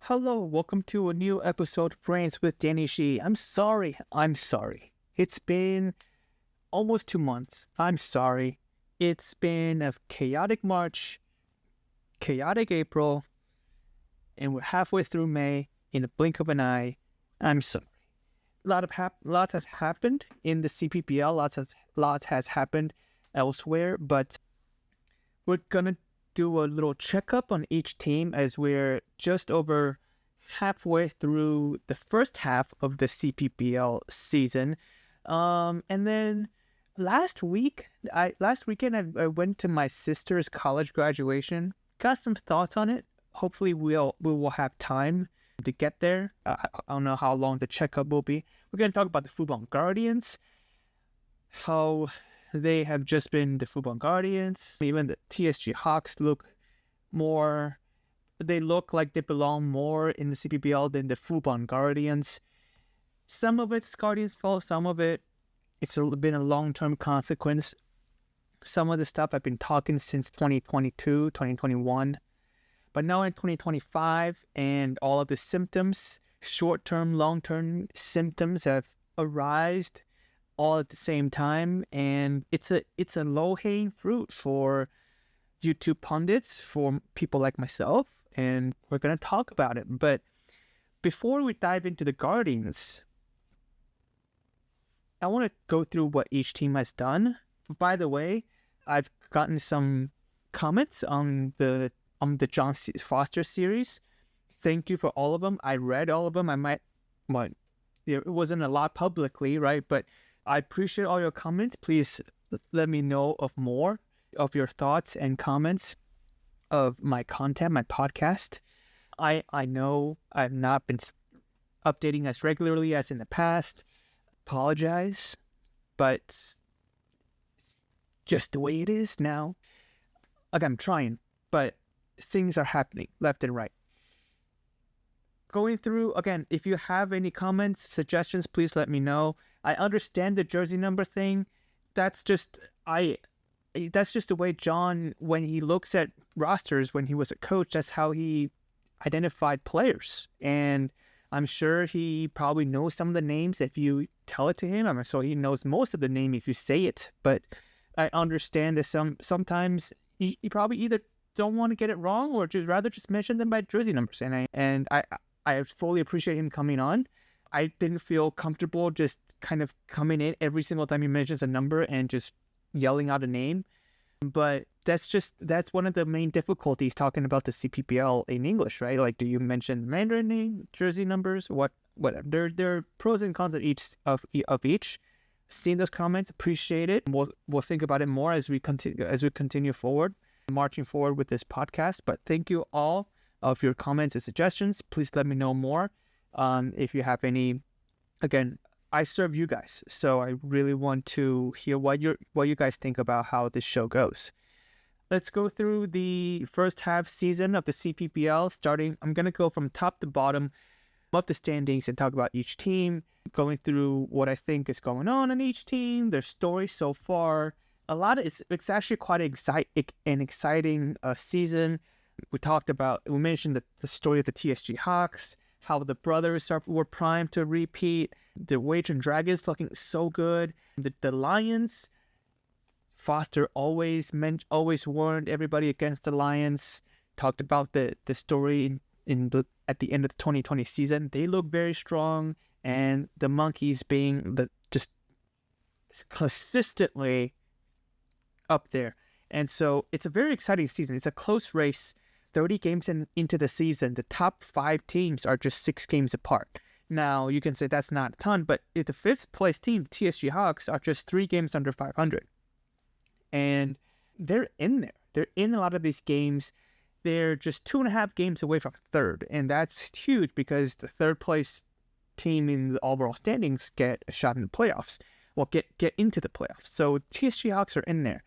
Hello, welcome to a new episode of Brains with Danny Shi. I'm sorry. It's been almost 2 months. I'm sorry. It's been a chaotic March, chaotic April, and we're halfway through May in a blink of an eye. I'm sorry. Lots has happened in the CPBL. Lots has happened elsewhere, but we're gonna do a little checkup on each team as we're just over halfway through the first half of the CPBL season. And then last weekend I went to my sister's college graduation. Got some thoughts on it. Hopefully we will have time to get there. I don't know how long the checkup will be. We're gonna talk about the Football Guardians, how they have just been the Football Guardians. Even the TSG Hawks look like they belong more in the CPBL than the Football Guardians. Some of it's Guardians' fault, some of it's been a long-term consequence. Some of the stuff I've been talking since 2022, 2021. But now in 2025, and all of the symptoms, short-term, long-term symptoms have arisen all at the same time, and it's a low-hanging fruit for YouTube pundits, for people like myself, and we're gonna talk about it. But before we dive into the Guardians, I want to go through what each team has done. By the way, I've gotten some comments on the John Foster series. Thank you for all of them. I read all of them. It wasn't a lot publicly, right? But I appreciate all your comments. Please let me know of more of your thoughts and comments of my content, my podcast. I know I've not been updating as regularly as in the past. Apologize, but it's just the way it is now. Again, I'm trying, but things are happening left and right. Going through, again, if you have any comments, suggestions, please let me know. I understand the jersey number thing. That's just the way John, when he looks at rosters, when he was a coach, that's how he identified players. And I'm sure he probably knows some of the names if you tell it to him. So he knows most of the name if you say it. But I understand that sometimes you probably either don't want to get it wrong or just mention them by jersey numbers. And I fully appreciate him coming on. I didn't feel comfortable just kind of coming in every single time he mentions a number and just yelling out a name. But that's one of the main difficulties talking about the CPBL in English, right? Like, do you mention the Mandarin name, jersey numbers, whatever? There are pros and cons of each. Seeing those comments, appreciate it. We'll think about it more as we continue forward, marching forward with this podcast. But thank you all of your comments and suggestions. Please let me know more. If you have any, again, I serve you guys, so I really want to hear what you guys think about how this show goes. Let's go through the first half season of the CPBL. Starting, I'm gonna go from top to bottom of the standings and talk about each team, going through what I think is going on in each team, their story so far. It's actually quite an exciting season. We mentioned the story of the TSG Hawks, how the brothers were primed to repeat. The Wager Dragons looking so good. The Lions, Foster always warned everybody against the Lions. Talked about the story at the end of the 2020 season. They look very strong, and the Monkeys being just consistently up there. And so it's a very exciting season. It's a close race. 30 games into the season, the top 5 teams are just 6 games apart. Now, you can say that's not a ton, but if the 5th place team, TSG Hawks, are just 3 games under 500. And they're in there. They're in a lot of these games. They're just 2.5 games away from 3rd. And that's huge because the 3rd place team in the overall standings get a shot in the playoffs. Well, get into the playoffs. So TSG Hawks are in there.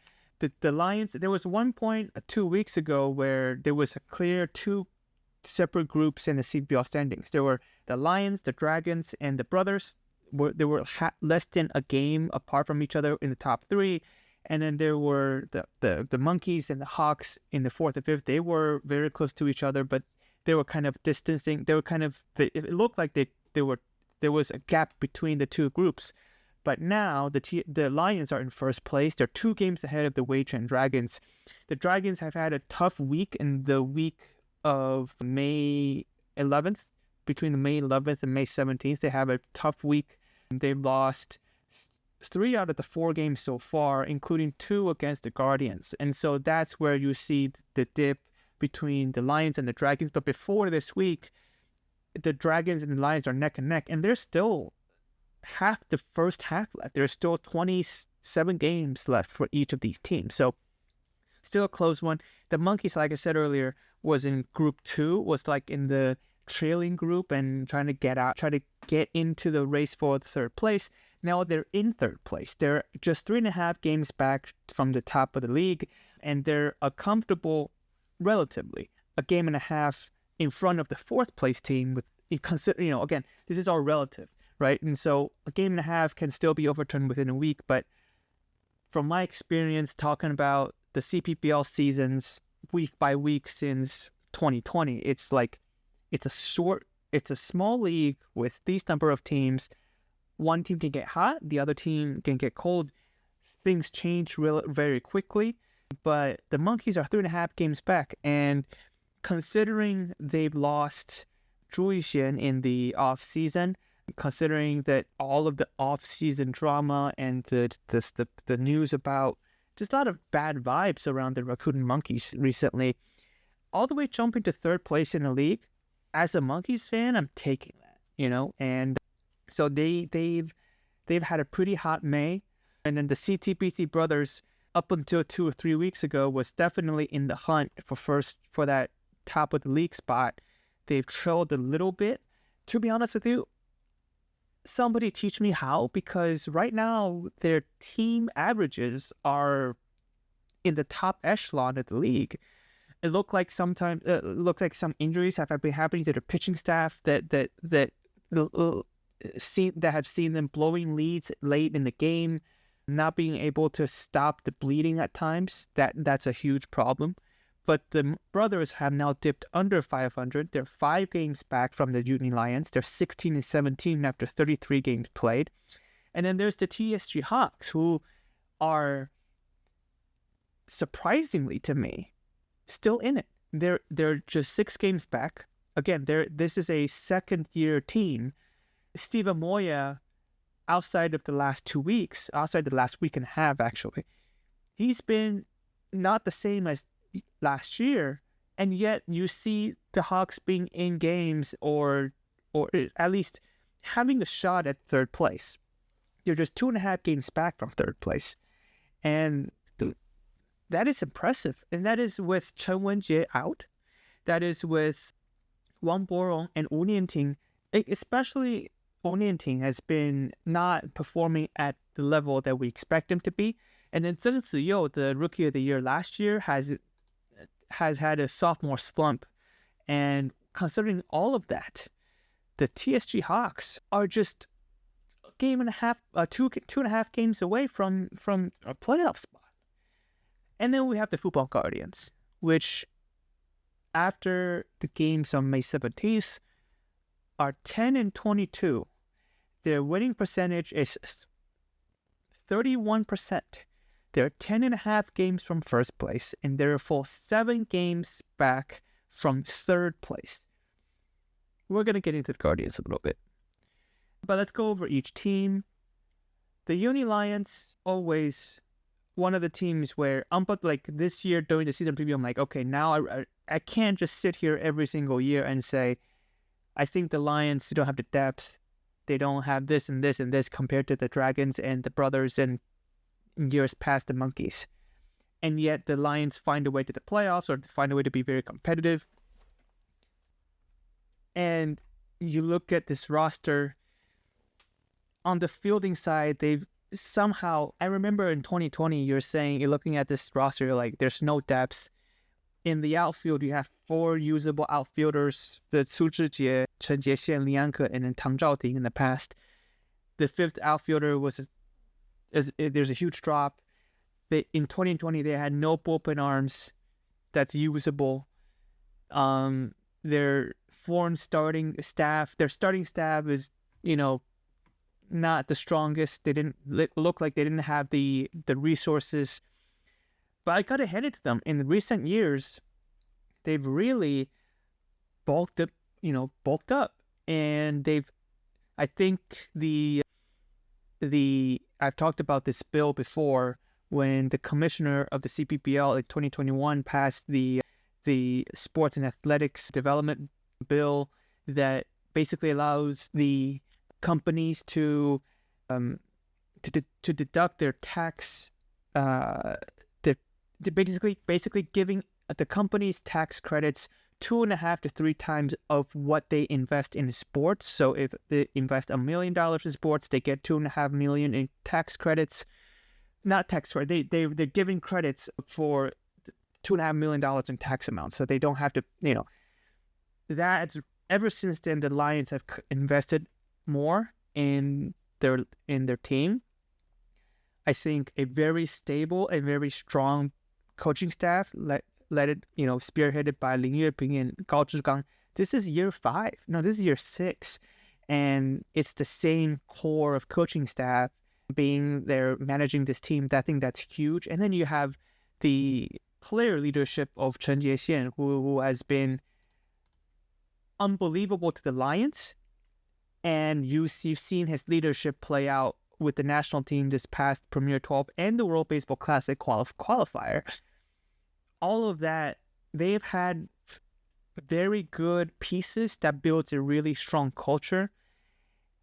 The Lions, there was one point 2 weeks ago where there was a clear 2 separate groups in the CPBL standings. There were the Lions, the Dragons, and the Brothers. They were less than a game apart from each other in the top 3. And then there were the Monkeys and the Hawks in the 4th and 5th. They were very close to each other, but they were kind of distancing. They were kind of, it looked like there was a gap between the two groups. But now the Lions are in first place. They're 2 games ahead of the Wei-Chen Dragons. The Dragons have had a tough week in the week of May 11th. Between the May 11th and May 17th, they have a tough week. They've lost 3 out of the 4 games so far, including 2 against the Guardians. And so that's where you see the dip between the Lions and the Dragons. But before this week, the Dragons and the Lions are neck and neck, and there's still half the first half left. There's still 27 games left for each of these teams. So still a close one. The Monkeys, like I said earlier, was in group 2, was like in the trailing group and try to get into the race for the 3rd place. Now they're in 3rd place. They're just 3.5 games back from the top of the league, and they're a comfortable, relatively, a game and a half in front of the 4th place team. With consider, again, this is all relative, right? And so a game and a half can still be overturned within a week. But from my experience talking about the CPBL seasons week by week since 2020, it's like it's a small league with these number of teams. One team can get hot, the other team can get cold. Things change very quickly. But the Monkeys are 3.5 games back, and considering they've lost Zhu Yixuan in the off season, considering that all of the off-season drama and the news about just a lot of bad vibes around the Rakuten Monkeys recently, all the way jumping to 3rd place in the league, as a Monkeys fan, I'm taking that, and so they've had a pretty hot May, and then the CTBC brothers, up until 2 or 3 weeks ago, was definitely in the hunt for that top of the league spot. They've trailed a little bit. To be honest with you, somebody teach me how, because right now their team averages are in the top echelon of the league. It looked like some injuries have been happening to the pitching staff that have seen them blowing leads late in the game, not being able to stop the bleeding at times. That's a huge problem. But the brothers have now dipped under 500. They're 5 games back from the Uni Lions. They're 16-17 after 33 games played. And then there's the TSG Hawks, who are, surprisingly to me, still in it. They're just 6 games back. Again, this is a second-year team. Steven Moya, outside of the last 2 weeks, outside the last week and a half, actually, he's been not the same as last year, and yet you see the Hawks being in games or at least having a shot at 3rd place. They're just 2.5 games back from 3rd place, and that is impressive. And that is with Chen Wenjie out. That is with Wang Borong and Wu Nianting. Especially Wu Nianting has been not performing at the level that we expect him to be. And then Zheng Ziyou, the Rookie of the Year last year, has had a sophomore slump. And considering all of that, the TSG Hawks are just a game and a half, 2.5 games away from a playoff spot. And then we have the Football Guardians, which after the games on May 17th are 10-22. Their winning percentage is 31%. They're 10.5 games from 1st place, and they're a full 7 games back from 3rd place. We're going to get into the Guardians a little bit. But let's go over each team. The Uni Lions, always one of the teams where, but like this year during the season preview, I'm like, okay, now I can't just sit here every single year and say, I think the Lions don't have the depth. They don't have this and this and this compared to the Dragons and the Brothers and years past the Monkeys. And yet the Lions find a way to the playoffs, or find a way to be very competitive. And you look at this roster, on the fielding side, they've somehow, I remember in 2020, you're looking at this roster, you're like, there's no depth. In the outfield, you have 4 usable outfielders, the Su Zhijie, Chen Jiexian, Li Yanke, and then Tang Zhaoting in the past. The 5th outfielder there's a huge drop. In 2020, they had no bullpen arms that's usable. their foreign starting staff. Their starting staff is, not the strongest. They didn't look like they didn't have the resources. But I gotta hand it to them. In recent years, they've really bulked up, and I think I've talked about this bill before when the commissioner of the CPBL in 2021 passed the sports and athletics development bill that basically allows the companies to deduct their tax, basically giving the companies tax credits 2.5 to 3 times of what they invest in sports. So if they invest $1 million in sports, they get 2.5 million in tax credits. Not tax credit. They're giving credits for $2.5 million in tax amounts, so they don't have to. That's ever since then the Lions have invested more in their team. I think a very stable and very strong coaching staff led it, spearheaded by Lin Yueping and Gao Zhigang. This is year 5. No, this is year 6. And it's the same core of coaching staff being there managing this team. I think that's huge. And then you have the player leadership of Chen Jiexian, who has been unbelievable to the Lions. And you've seen his leadership play out with the national team this past Premier 12 and the World Baseball Classic qualifier. All of that, they've had very good pieces that builds a really strong culture.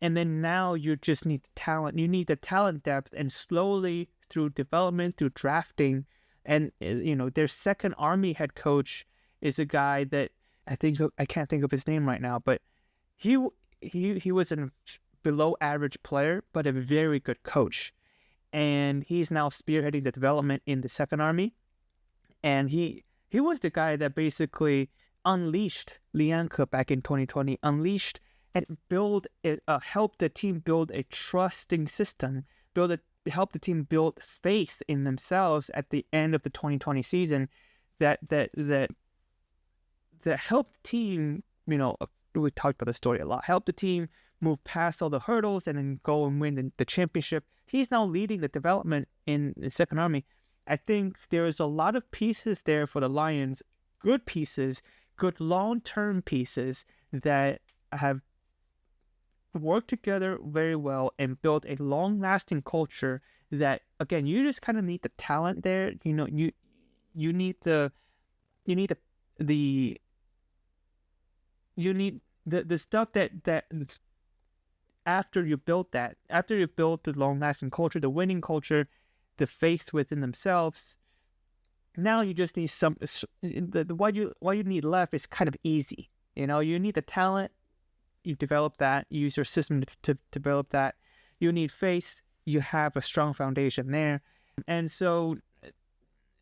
And then now you just need talent. You need the talent depth, and slowly through development, through drafting, and their second Army head coach is a guy that I can't think of his name right now, but he was a below average player, but a very good coach. And he's now spearheading the development in the second Army. And he was the guy that basically unleashed Liang Ke back in 2020, unleashed and helped the team build a trusting system, helped the team build faith in themselves at the end of the 2020 season that helped the team, we talked about the story a lot, helped the team move past all the hurdles and then go and win the championship. He's now leading the development in the second Army. I think there's a lot of pieces there for the Lions, good pieces, good long-term pieces that have worked together very well and built a long-lasting culture that, again, you just kind of need the talent there. You need the stuff that after you build the long-lasting culture, the winning culture, the faith within themselves, now you just need what you need left is kind of easy. You need the talent, you develop that, you use your system to develop that. You need faith, you have a strong foundation there. And so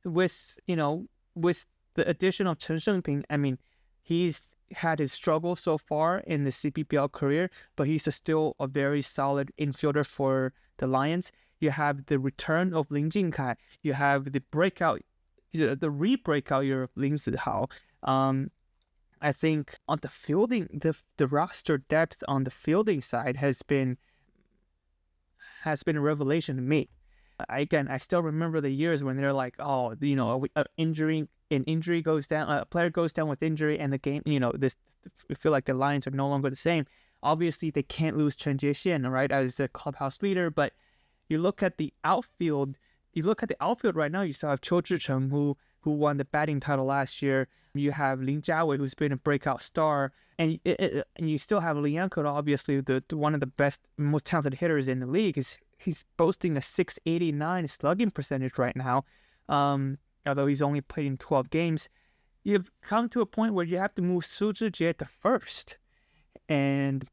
with the addition of Chen Shengping, I mean, he's had his struggle so far in the CPBL career, but he's still a very solid infielder for the Lions. You have the return of Lin Jinkai. You have the re-breakout year of Lin Zihao. I think on the fielding, the roster depth on the fielding side has been a revelation to me. Again, I still remember the years when they're like, injury goes down, a player goes down with injury, and the game, I feel like the Lions are no longer the same. Obviously, they can't lose Chen Jiexian, right, as the clubhouse leader, but you look at the outfield right now, you still have Qiu Zhicheng, who won the batting title last year. You have Lin Jiawei, who's been a breakout star, and you still have Liang Ke, obviously the one of the best, most talented hitters in the league. He's boasting a .689 slugging percentage right now, although he's only played in 12 games. You've come to a point where you have to move Su Zhijie to first, and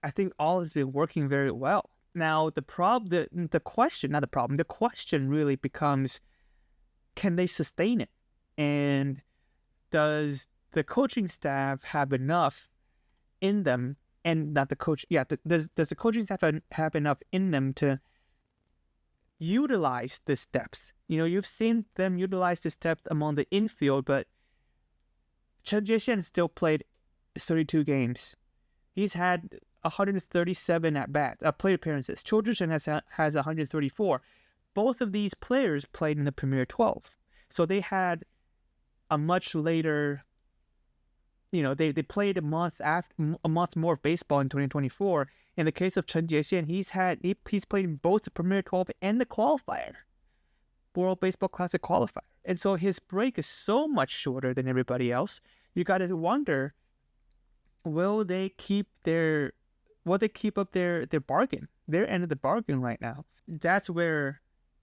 I think all has been working very well. Now the question really becomes, can they sustain it? And does the coaching staff have enough in them, and not the coach, does the coaching staff have enough in them to utilize this depth? You've seen them utilize this depth among the infield, but Chen Jixian still played 32 games. He's had 137 plate appearances. Zhou Zhishen has 134. Both of these players played in the Premier 12. So they had a much later, they played a month more of baseball in 2024. In the case of Chen Jixian, he's played in both the Premier 12 and the qualifier, World Baseball Classic qualifier. And so his break is so much shorter than everybody else. You got to wonder, will they keep up their bargain, their end of the bargain right now? That's where,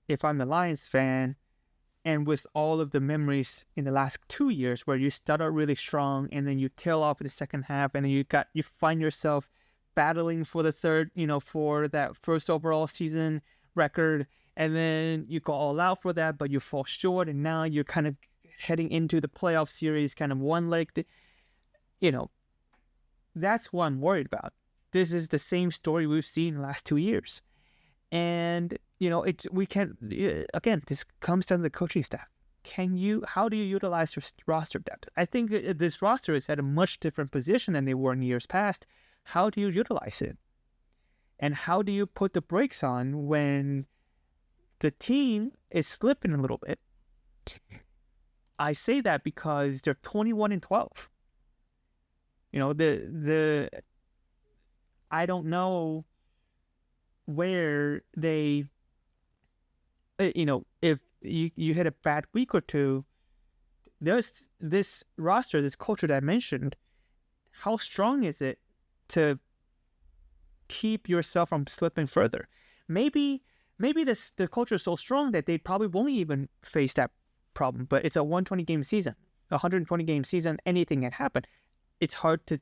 if I'm a Lions fan, and with all of the memories in the last 2 years where you start out really strong and then you tail off in the second half, and then you find yourself battling for the third, for that first overall season record, and then you go all out for that, but you fall short, and now you're kind of heading into the playoff series, kind of one leg, that's what I'm worried about. This is the same story we've seen in the last 2 years. And, this comes down to the coaching staff. How do you utilize your roster depth? I think this roster is at a much different position than they were in years past. How do you utilize it? And how do you put the brakes on when the team is slipping a little bit? I say that because they're 21-12. I don't know where they, if you hit a bad week or two, there's this roster, this culture that I mentioned, how strong is it to keep yourself from slipping further? Maybe the culture is so strong that they probably won't even face that problem, but it's a 120-game season, 120-game season, anything can happen. It's hard to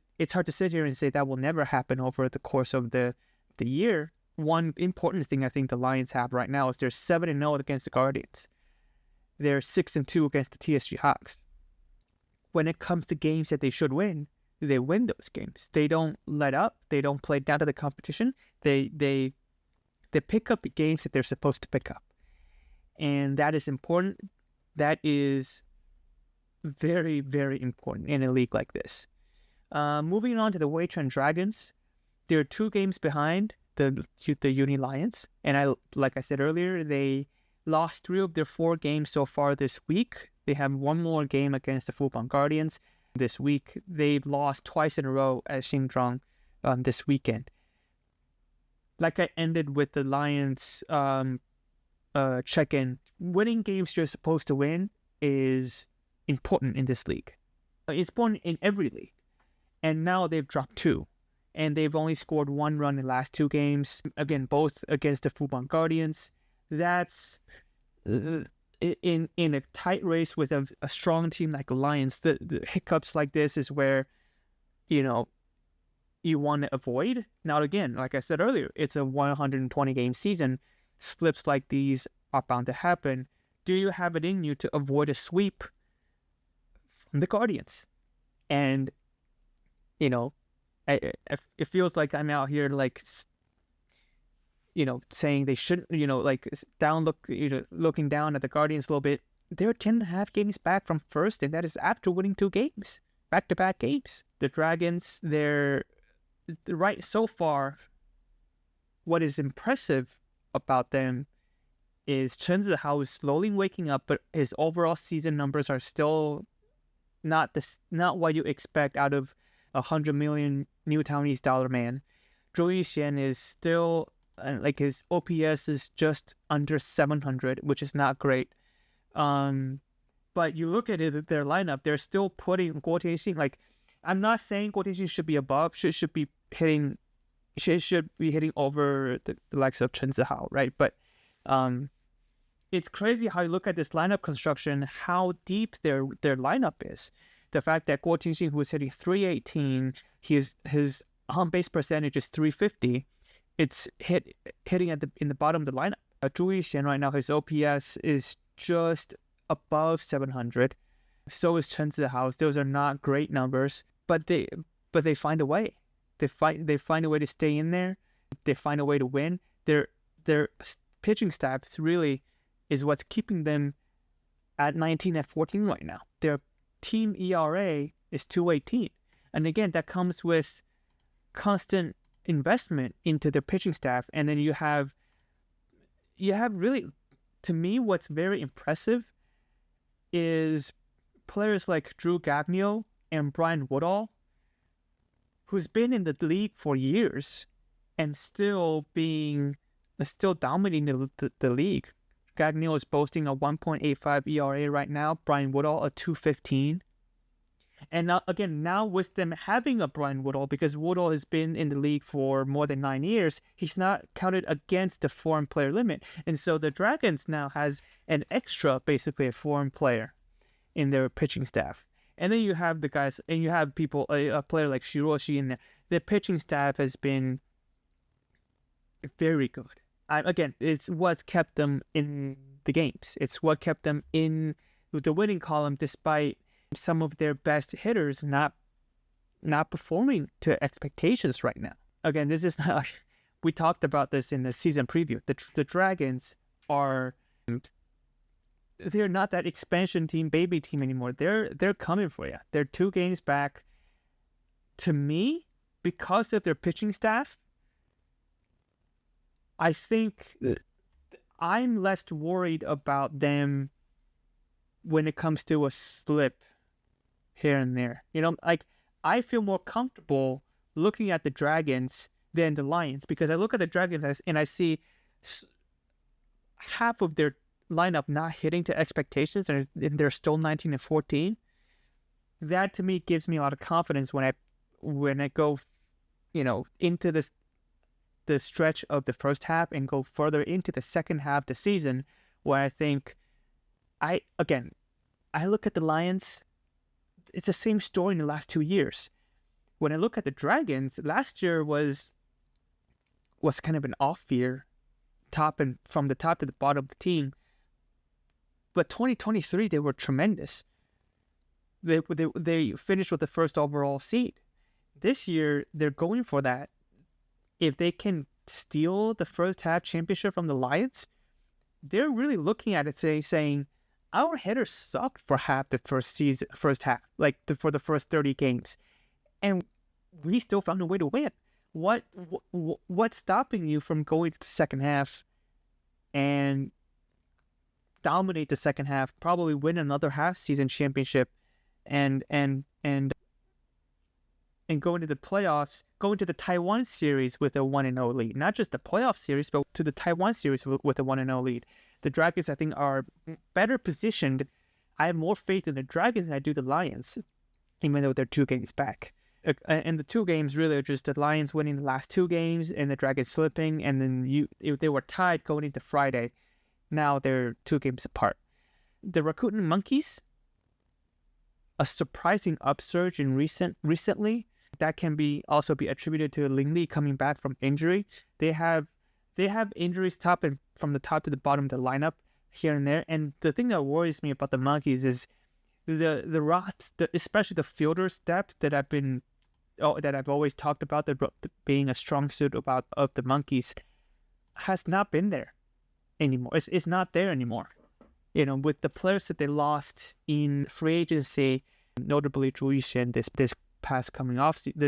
sit here and say that will never happen over the course of the year. One important thing I think the Lions have right now is they're 7-0 against the Guardians. They're 6-2 against the TSG Hawks. When it comes to games that they should win, they win those games. They don't let up. They don't play down to the competition. They pick up the games that they're supposed to pick up, and that is important. That is very, very important in a league like this. Moving on to the Weichuan Dragons, they're 2 games behind the Uni Lions, and like I said earlier, they lost 3 of their 4 games so far this week. They have 1 more game against the Fubon Guardians this week. They've lost twice in a row at Xingzhang this weekend. Like I ended with the Lions check-in, winning games you're supposed to win is important in this league. It's important in every league. And now they've dropped 2. And they've only scored 1 run in the last 2 games. Again, both against the Fubon Guardians. That's in a tight race with a strong team like the Lions. The hiccups like this is where, you want to avoid. Now, again, like I said earlier, it's a 120-game season. Slips like these are bound to happen. Do you have it in you to avoid a sweep from the Guardians? And, it feels like I'm out here saying they shouldn't, looking down at the Guardians a little bit. They're 10.5 games back from first, and that is after winning 2 games, back-to-back games. The Dragons, they're right so far. What is impressive about them is Chen Zihao is slowly waking up, but his overall season numbers are still not what you expect out of $100 million new Taiwanese dollar man. Zhou Yixian is still his OPS is just under 700, which is not great. But you look at it, their lineup, they're still putting Guo Tianxing. I'm not saying Guo Tianxing should be above, should be hitting over the likes of Chen Zihao, right? But it's crazy how you look at this lineup construction, how deep their lineup is. The fact that Guo Tianxing, who is hitting 318, his on-base percentage is 350. It's hitting in the bottom of the lineup. Zhu Yixian right now, his OPS is just above 700. So is Chen Zihao's. Those are not great numbers, but they find a way. They find a way to stay in there. They find a way to win. Their pitching staff really is what's keeping them at 19-14 right now. Their team ERA is 218. And again, that comes with constant investment into their pitching staff. And then you have really, to me, what's very impressive is players like Drew Gagnon and Brian Woodall, who's been in the league for years and still dominating the league. Gagnon is boasting a 1.85 ERA right now. Brian Woodall a 2.15. And now with them having a Brian Woodall, because Woodall has been in the league for more than 9 years, he's not counted against the foreign player limit. And so the Dragons now has an extra, basically a foreign player in their pitching staff. And then you have the guys, and you have people, a player like Shiroshi in there. The pitching staff has been very good. Again, it's what's kept them in the games. It's what kept them in the winning column, despite some of their best hitters not performing to expectations right now. Again, this is not. We talked about this in the season preview. The Dragons they're not that expansion team, baby team anymore. They're coming for you. They're 2 games back. To me, because of their pitching staff, I think I'm less worried about them when it comes to a slip here and there. Like, I feel more comfortable looking at the Dragons than the Lions, because I look at the Dragons and I see half of their lineup not hitting to expectations, and they're still 19-14. That to me gives me a lot of confidence when I go, into the stretch of the first half and go further into the second half of the season, where I think I look at the Lions. It's the same story in the last 2 years. When I look at the Dragons, last year was kind of an off year, from the top to the bottom of the team. But 2023, they were tremendous. They finished with the first overall seed. This year, they're going for that. If they can steal the first half championship from the Lions, they're really looking at it saying, our hitters sucked for half the first half, for the first 30 games, and we still found a way to win. What's stopping you from going to the second half and dominate the second half, probably win another half-season championship, and go into the playoffs, go into the Taiwan series with a 1-0 lead? Not just the playoff series, but to the Taiwan series with a 1-0 lead. The Dragons, I think, are better positioned. I have more faith in the Dragons than I do the Lions, even though they're 2 games back. And the 2 games really are just the Lions winning the last 2 games and the Dragons slipping, and then they were tied going into Friday. Now they're 2 games apart. The Rakuten Monkeys, a surprising upsurge in recently. That can also be attributed to Ling Li coming back from injury. They have injuries from the top to the bottom of the lineup here and there. And the thing that worries me about the Monkeys is the ROPS, especially the fielder's depth that I've always talked about, being a strong suit of the Monkeys, has not been there anymore. It's not there anymore. With the players that they lost in free agency, notably Zhu Yixuan this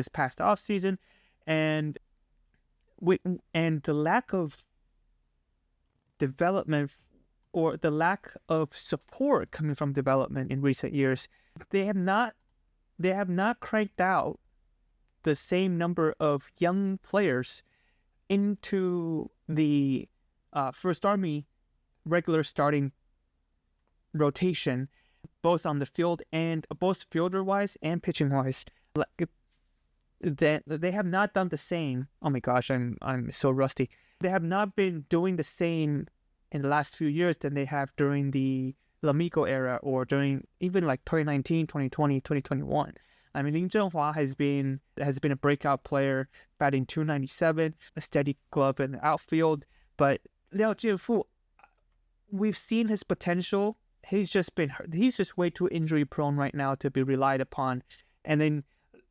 past off season, and the lack of development or the lack of support coming from development in recent years, they have not cranked out the same number of young players into the First Army regular starting rotation, both on the field and both fielder wise and pitching wise. They have not done the same. Oh my gosh, I'm so rusty. They have not been doing the same in the last few years than they have during the Lamigo era, or during even like 2019, 2020, 2021. I mean, Lin Zhenhua has been a breakout player, batting .297, a steady glove in the outfield. But Liao Jianfu, we've seen his potential. He's just way too injury prone right now to be relied upon. And then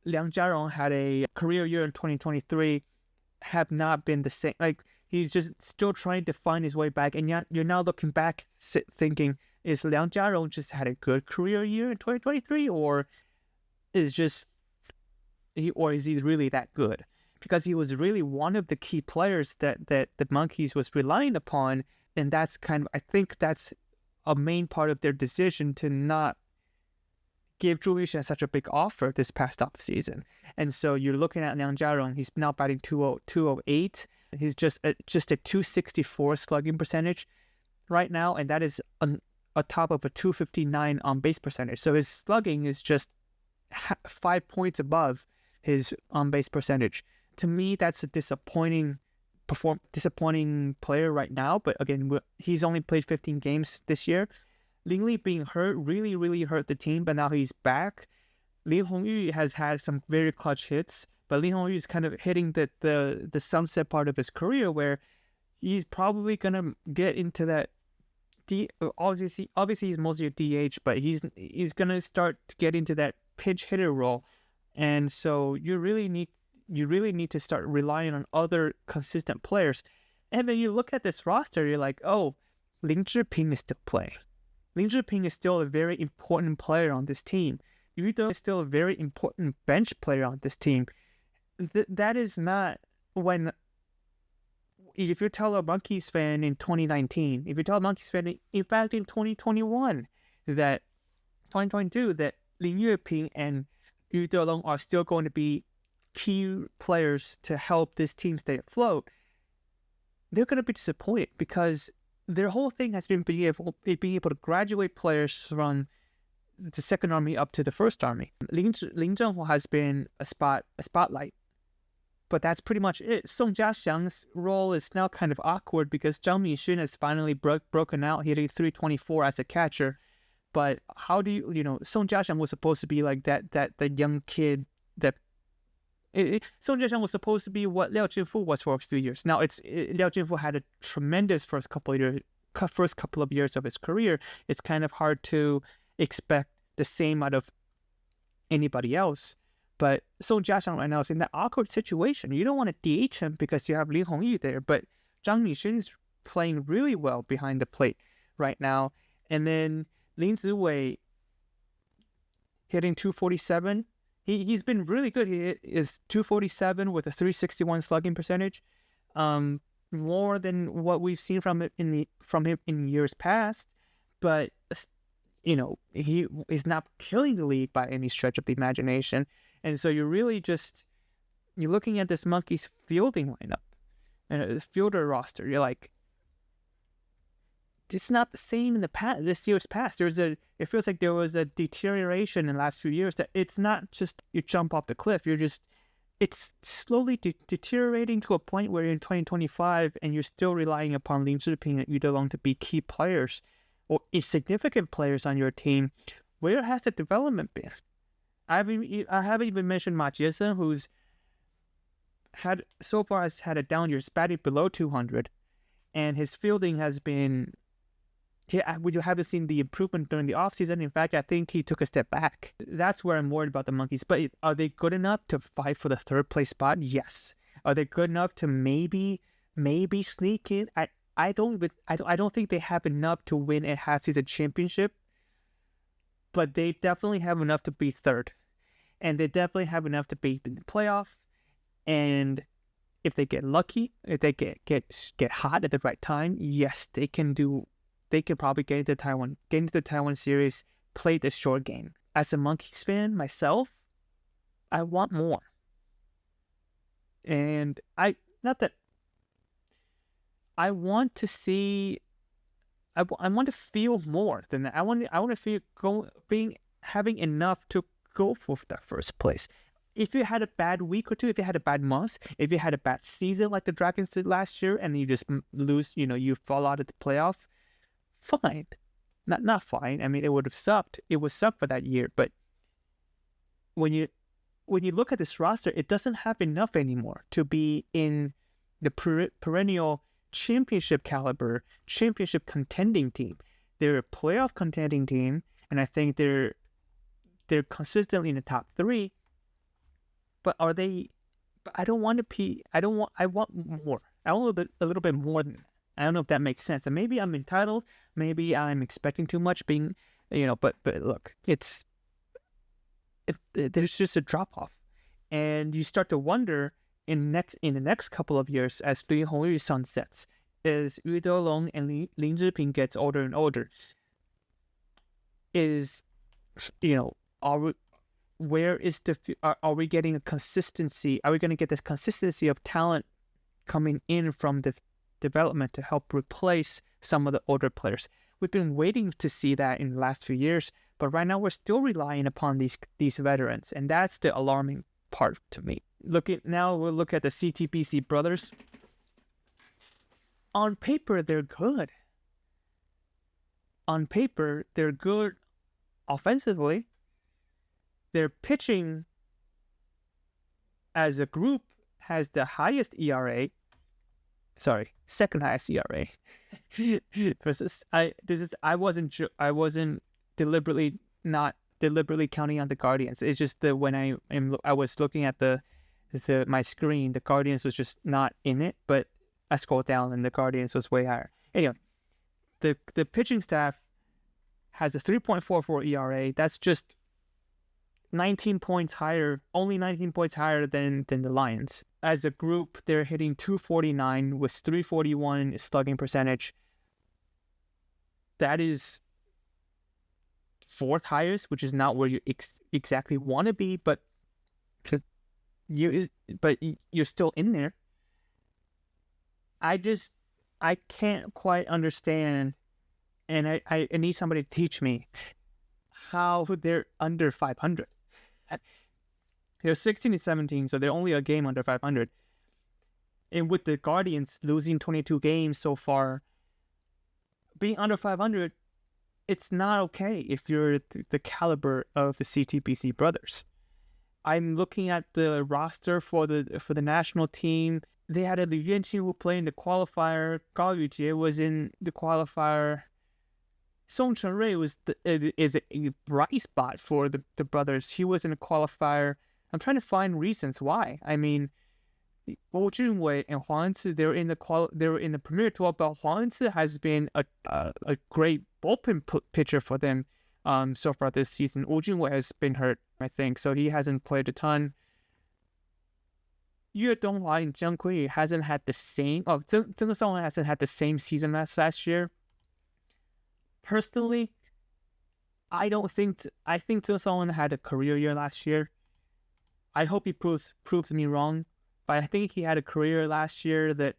Liang Jiarong had a career year in 2023, have not been the same. Like, he's just still trying to find his way back. And you're now looking back thinking, is Liang Jiarong just had a good career year in 2023, or is just is he really that good? Because he was really one of the key players that the Monkeys was relying upon, and that's I think that's a main part of their decision to not give Zhu Yushan such a big offer this past off season. And so you're looking at Liang Jiarong, he's now batting 208. He's just a 264 slugging percentage right now, and that is on top of a 259 on base percentage. So his slugging is just 5 points above his on base percentage. To me, that's a disappointing player right now. But again, he's only played 15 games this year. Lin Li being hurt really, really hurt the team, but now he's back. Lin Hongyu has had some very clutch hits, but Lin Hongyu is kind of hitting the sunset part of his career where he's probably gonna get into that. Obviously he's mostly a DH, but he's gonna start to get into that pinch hitter role, and so you really need to start relying on other consistent players. And then you look at this roster, you're like, oh, Lin Zhiping is still playing. Lin Zhiping is still a very important player on this team. Yu Dong is still a very important bench player on this team. That is not when. If you tell a Monkeys fan in 2019, if you tell a Monkeys fan, in fact, in 2021, that 2022, that Lin Yuping and Yu Delong are still going to be key players to help this team stay afloat, they're going to be disappointed because their whole thing has been being able to graduate players from the second army up to the first army. Lin Zhenhua has been a spotlight, but that's pretty much it. Song Jiaxiang's role is now kind of awkward because Zhang Minxun has finally broken out, hitting 324 as a catcher. But how do you Song Jiaxiang was supposed to be like that young kid that. Song Jiaxiang was supposed to be what Liao Jinfu was for a few years. Now Liao Jinfu had a tremendous first couple of years of his career. It's kind of hard to expect the same out of anybody else. But Song Jiaxiang right now is in that awkward situation. You don't want to DH him because you have Lin Hongyu there, but Zhang Minxun is playing really well behind the plate right now. And then Lin Ziwei hitting 247. He's been really good. He is 247 with a 361 slugging percentage, more than what we've seen from him in years past. But he is not killing the league by any stretch of the imagination. And so you're looking at this Monkeys fielding lineup and this fielder roster. You're like, it's not the same in this year's past. It feels like there was a deterioration in the last few years. That it's not just you jump off the cliff. It's slowly deteriorating to a point where in 2025, and you're still relying upon Lin Zhiping and Yu Delong to be key players or significant players on your team. Where has the development been? I haven't even mentioned Ma Jiesen, who's so far has had a down year, batting below 200, and his fielding has been. We haven't seen the improvement during the offseason. In fact, I think he took a step back. That's where I'm worried about the Monkeys. But are they good enough to fight for the third place spot? Yes. Are they good enough to maybe sneak in? I don't think they have enough to win a half-season championship. But they definitely have enough to be third, and they definitely have enough to be in the playoff. And if they get lucky, if they get hot at the right time, yes, they can do. They could probably get into the Taiwan series, play the short game. As a Monkeys fan myself, I want more. And I want to see. I want to feel more than that. I want to feel having enough to go for that first place. If you had a bad week or two, if you had a bad month, if you had a bad season like the Dragons did last year, and you just lose, you fall out of the playoff. Fine, not fine. I mean, it would have sucked. It would suck for that year. But when you look at this roster, it doesn't have enough anymore to be in the perennial championship caliber, championship contending team. They're a playoff contending team, and I think they're consistently in the top 3. But are they? But I don't want to be. I want more. I want a little bit more than that. I don't know if that makes sense. And maybe I'm entitled. Maybe I'm expecting too much. But look, there's just a drop off, and you start to wonder in the next couple of years as Li Hongyu sunsets, as Yu Delong and Lin Zhiping gets older and older, is, where is are we getting a consistency? Are we going to get this consistency of talent coming in from the development to help replace some of the older players? We've been waiting to see that in the last few years, but right now we're still relying upon these veterans, and that's the alarming part to me. We'll look at the CTBC brothers. On paper, they're good. On paper, they're good offensively. Their pitching as a group has the highest ERA. Sorry, second highest ERA. I wasn't not deliberately counting on the Guardians. It's just that when I was looking at my screen, the Guardians was just not in it, but I scrolled down and the Guardians was way higher. Anyway, the pitching staff has a 3.44 ERA. That's just 19 points higher, only 19 points higher than the Lions. As a group, they're hitting 249 with 341 slugging percentage. That is fourth highest, which is not where you exactly want to be, but you're still in there. I can't quite understand, and I need somebody to teach me how they're under 500. They're 16-17, so they're only a game under 500. And with the Guardians losing 22 games so far, being under 500, it's not okay if you're the caliber of the CTBC brothers. I'm looking at the roster for the national team. They had a Liu Yuanqing who played in the qualifier. Gao Yujie was in the qualifier. Song Chenrui is a bright spot for the brothers. He was in a qualifier. I'm trying to find reasons why. I mean, Wu Junwei and Huang Enzi, they were in the Premier 12, but Huang Enzi has been a great bullpen pitcher for them so far this season. Wu Junwei has been hurt, I think, so he hasn't played a ton. Yue Donghua and Jiang Kui hasn't had the same. Zheng Song hasn't had the same season as last year. Personally, I think Zheng Song had a career year last year. I hope he proves me wrong, but I think he had a career last year that,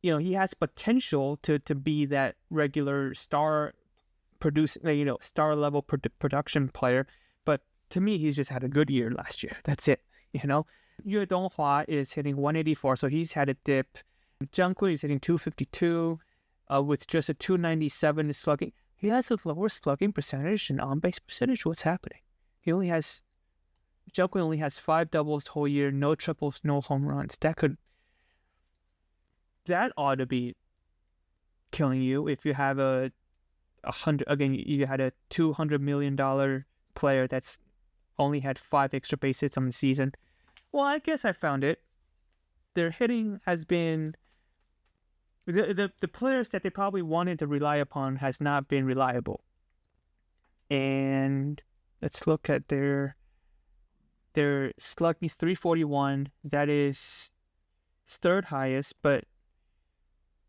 he has potential to be that regular star star level production player. But to me, he's just had a good year last year. That's it. Yue Donghua is hitting 184, so he's had a dip. Jiang Kui is hitting 252 with just a 297 slugging. He has a lower slugging percentage and on-base percentage. What's happening? Jiang Kui only has 5 doubles whole year, no triples, no home runs. That ought to be killing you if you have you had a $200 million player that's only had 5 extra base hits on the season. Well, I guess I found it. Their hitting has been the players that they probably wanted to rely upon has not been reliable. And let's look at their slugging 341. That is third highest, but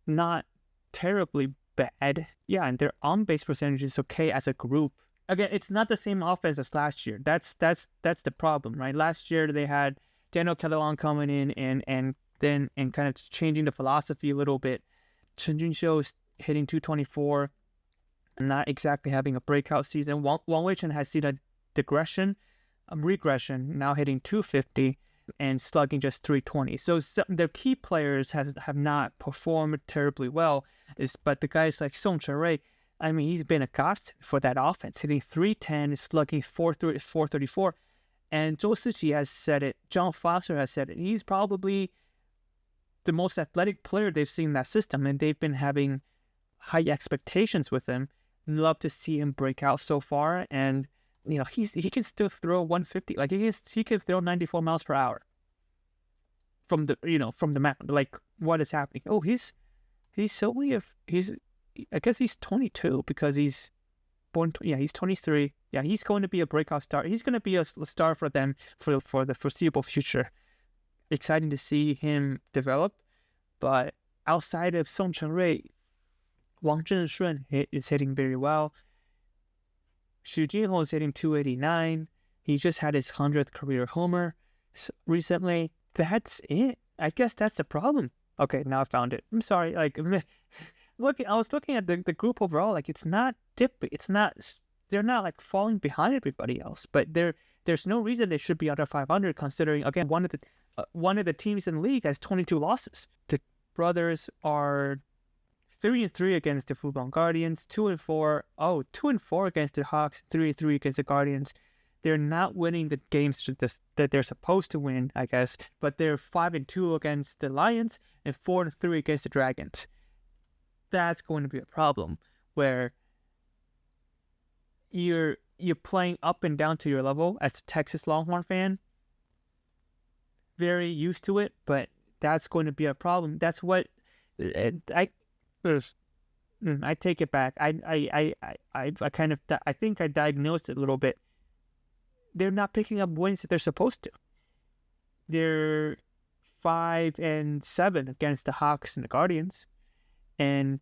not terribly bad. Yeah, and their on-base percentage is okay as a group. Again, it's not the same offense as last year. That's the problem, right? Last year they had Daniel Catalan coming in and kind of changing the philosophy a little bit. Chen Junxiu is hitting 224, not exactly having a breakout season. Wang Weichen has seen a regression, now hitting 250 and slugging just 320. So their key players have not performed terribly well. But the guys like Song Chenrui, I mean, he's been a godsend for that offense, hitting 310, slugging 434. And Zhou Siqi has said it. John Foster has said it. He's probably the most athletic player they've seen in that system, and they've been having high expectations with him. Love to see him break out so far, and he can still throw 150. Like he can throw 94 miles per hour from the mound. Like, what is happening? Oh, I guess he's 22 because he's he's 23. Yeah, he's going to be a breakout star. He's going to be a star for them for the foreseeable future. Exciting to see him develop. But outside of Song Cheng-rui, Wang Zhenshun is hitting very well. Xu Jinhong is hitting 289. He just had his 100th career homer recently. That's it. I guess that's the problem. Okay, now I found it. I'm sorry. Like, I was looking at the group overall. Like, it's not dipping. They're not like falling behind everybody else. But there's no reason they should be under 500. Considering, again, one of the teams in the league has 22 losses. The brothers are 3-3 against the Fubon Guardians, 2-4. Oh, 2-4 against the Hawks, 3-3 against the Guardians. They're not winning the games that they're supposed to win, I guess, but they're 5-2 against the Lions and 4-3 against the Dragons. That's going to be a problem where you're playing up and down to your level as a Texas Longhorn fan. Very used to it, but that's going to be a problem. That's what I take it back. I think I diagnosed it a little bit. They're not picking up wins that they're supposed to. They're 5-7 against the Hawks and the Guardians, and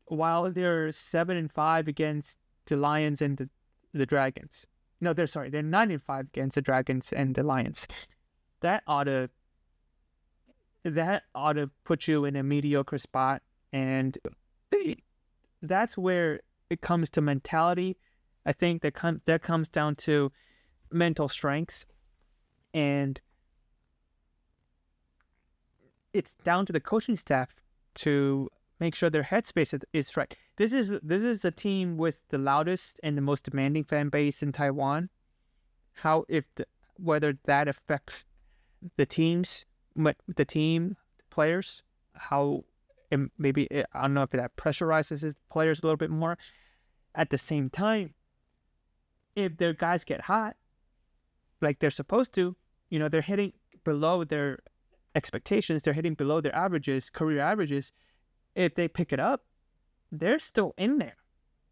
while they're 7-5 against the Lions and the Dragons. No, they're 9-5 against the Dragons and the Lions. That ought to put you in a mediocre spot, and that's where it comes to mentality. I think that comes down to mental strength, and it's down to the coaching staff to make sure their headspace is right. This is a team with the loudest and the most demanding fan base in Taiwan. Whether that affects the team players, how maybe I don't know if that pressurizes his players a little bit more. At the same time, if their guys get hot, like they're supposed to, they're hitting below their expectations, they're hitting below their averages, career averages. If they pick it up, they're still in there.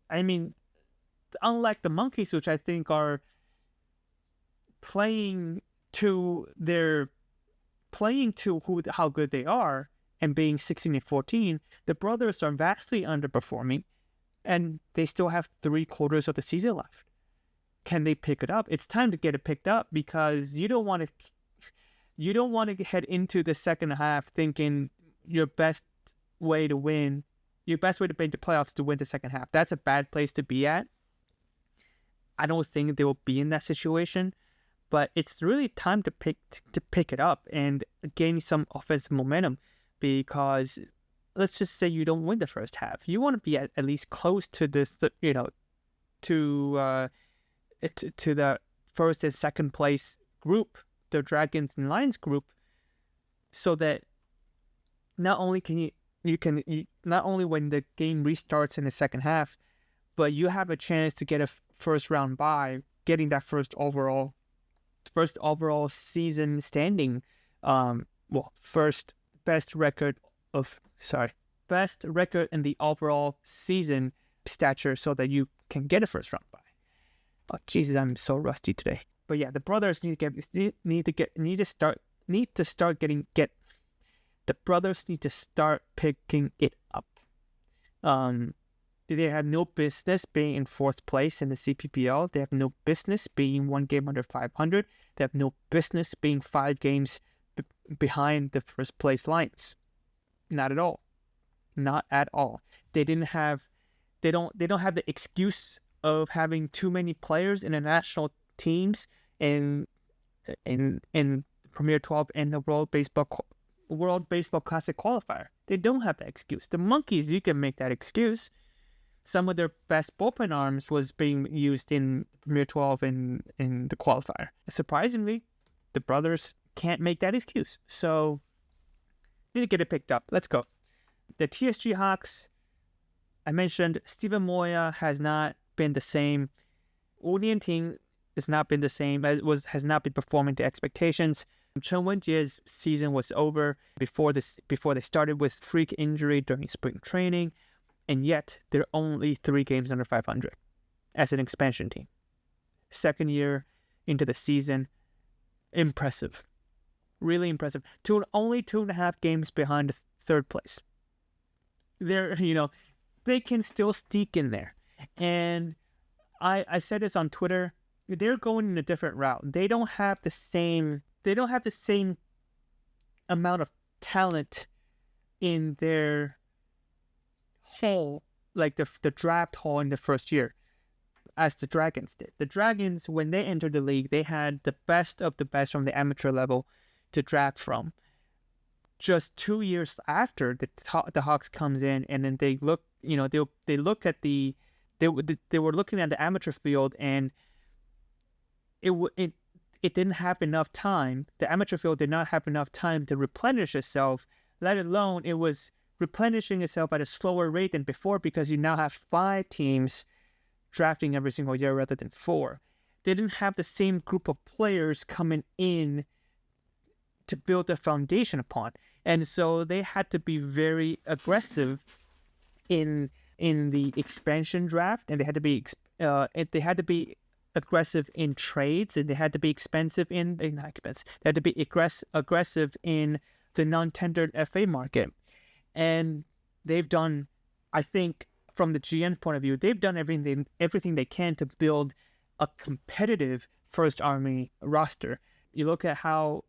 I mean, unlike the Monkeys, which I think are playing to how good they are and being 16-14, the brothers are vastly underperforming, and they still have 3/4 of the season left. Can they pick it up? It's time to get it picked up, because you don't want to head into the second half thinking your best way to make the playoffs to win the second half. That's a bad place to be at. I don't think they will be in that situation, but it's really time to pick it up and gain some offensive momentum, because let's just say you don't win the first half. You want to be at least close to this, to the first and second place group, the Dragons and Lions group, so that not only can not only when the game restarts in the second half, but you have a chance to get a first round bye, getting that first overall season standing, best record in the overall season stature, so that you can get a first round bye. Oh Jesus, I'm so rusty today. But yeah, the brothers need to start picking it up. They have no business being in fourth place in the CPBL. They have no business being one game under 500. They have no business being 5 games behind the first place Lions. Not at all. Not at all. They don't have the excuse of having too many players in the national teams in Premier 12 and the World Baseball Classic qualifier. They don't have that excuse. The Monkeys, you can make that excuse. Some of their best bullpen arms was being used in Premier 12 in the qualifier. Surprisingly, the brothers can't make that excuse. So, need to get it picked up. Let's go. The TSG Hawks, I mentioned Steven Moya has not been the same. Wu Nianting has not been the same. Has not been performing to expectations. Chen Wenjie's season was over before they started with freak injury during spring training, and yet they're only 3 games under 500 as an expansion team. Second year into the season, impressive. Really impressive. Only 2.5 games behind third place. They're, they can still sneak in there. And I said this on Twitter. They're going in a different route. They don't have the same amount of talent in their hall, like the draft hall in the first year, as the Dragons did. The Dragons, when they entered the league, they had the best of the best from the amateur level to draft from. Just 2 years after the Hawks comes in, and then they look, they look at they were looking at the amateur field, and it didn't have enough time. The amateur field did not have enough time to replenish itself, let alone it was replenishing itself at a slower rate than before, because you now have 5 teams drafting every single year rather than 4. They didn't have the same group of players coming in to build a foundation upon. And so they had to be very aggressive in the expansion draft, and they had to be aggressive in trades, and they had to be They had to be aggressive in the non-tendered FA market. And they've done, I think, from the GM point of view, they've done everything they can to build a competitive First Army roster. You look at how,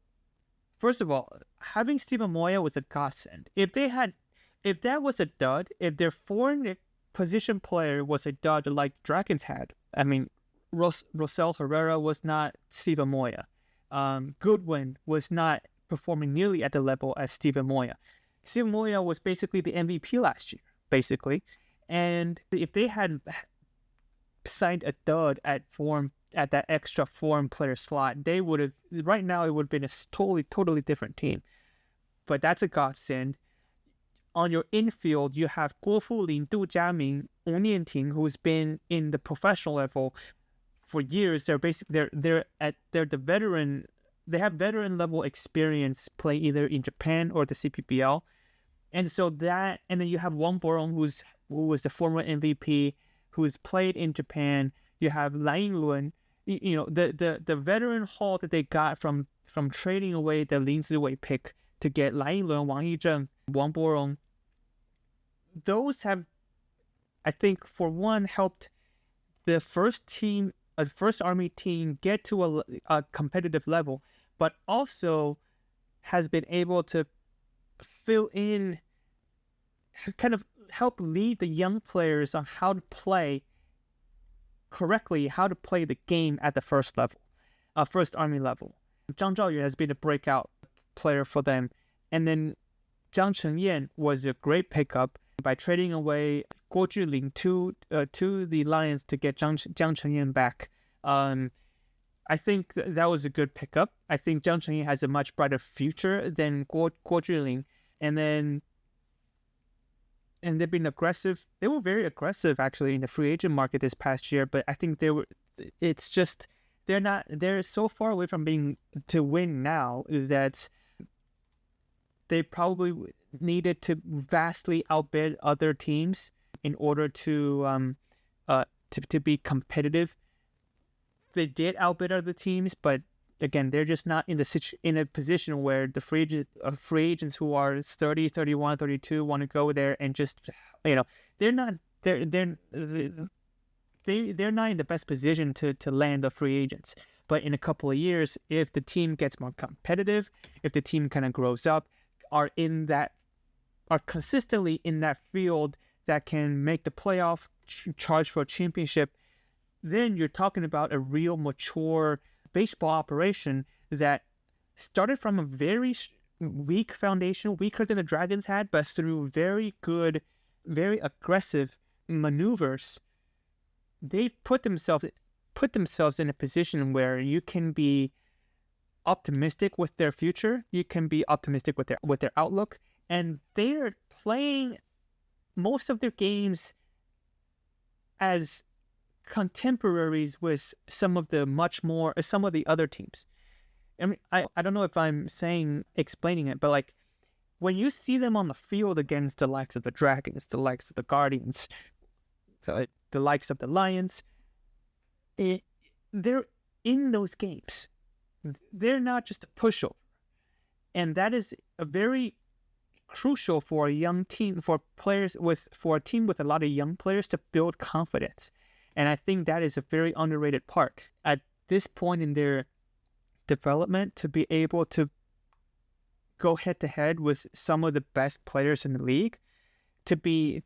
first of all, having Steven Moya was a godsend. If that was a dud, if their foreign position player was a dud like Dragons had, I mean, Rosel Herrera was not Steven Moya. Goodwin was not performing nearly at the level as Steven Moya. Steven Moya was basically the MVP last year, basically. And if they had signed a dud at that extra foreign player slot, they would have, right now, it would have been a totally different team. But that's a godsend. On your infield, you have Guo Fulin, Du Jiaming, Ong Nianting, who's been in the professional level for years. They're the veteran. They have veteran level experience play either in Japan or the CPBL, and so that, and then you have Wang Borong, who was the former MVP, who's played in Japan. You have Lai Yinglun, the veteran haul that they got from trading away the Lin Ziwei pick to get Lai Yinglun, Wang Yizheng, Wang Borong. Those have, I think, for one, helped the First Army team get to a competitive level, but also has been able to fill in, kind of help lead the young players on how to play correctly, how to play the game at the First Army level. Zhang Zhaoyue has been a breakout player for them, and then Zhang Chengyan was a great pickup by trading away Guo Zhiling to the Lions to get Zhang Chengyan back. I think that was a good pickup. I think Zhang Chengyan has a much brighter future than Guo Zhiling. And they've been aggressive. They were very aggressive, actually, in the free agent market this past year. But I think they're so far away from being to win now that they probably needed to vastly outbid other teams in order to be competitive. They did outbid other teams, but again, they're just not in a position where the free agents who are 30, 31, 32 want to go there and just, they're not in the best position to land the free agents. But in a couple of years, if the team gets more competitive, if the team kind of grows up, are consistently in that field that can make the playoff, charge for a championship, then you're talking about a real mature baseball operation that started from a very weak foundation, weaker than the Dragons had, but through very good, very aggressive maneuvers, they've put themselves in a position where you can be optimistic with their future, you can be optimistic with their outlook, and they're playing most of their games as contemporaries with some of the other teams. I mean, I don't know if I'm explaining it, but like, when you see them on the field against the likes of the Dragons, the likes of the Guardians, the likes of the Lions, they're in those games. They're not just a pushover. And that is a very crucial for a young team, for a team with a lot of young players to build confidence. And I think that is a very underrated part. At this point in their development, to be able to go head to head with some of the best players in the league, to be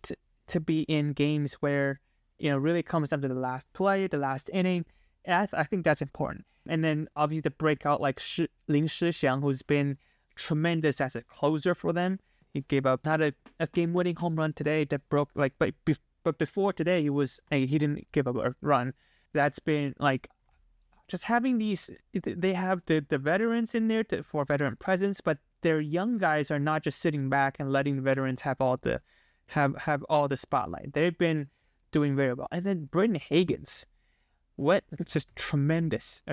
in games where, really comes down to the last play, the last inning. And I think that's important. And then obviously the breakout like Lin Shixiang, who's been tremendous as a closer for them. He gave up not a game-winning home run today that broke but before today he didn't give up a run. That's been like just having these. They have the veterans in there for veteran presence, but their young guys are not just sitting back and letting the veterans have all the spotlight. They've been doing very well. And then Britton Higgins, just a tremendous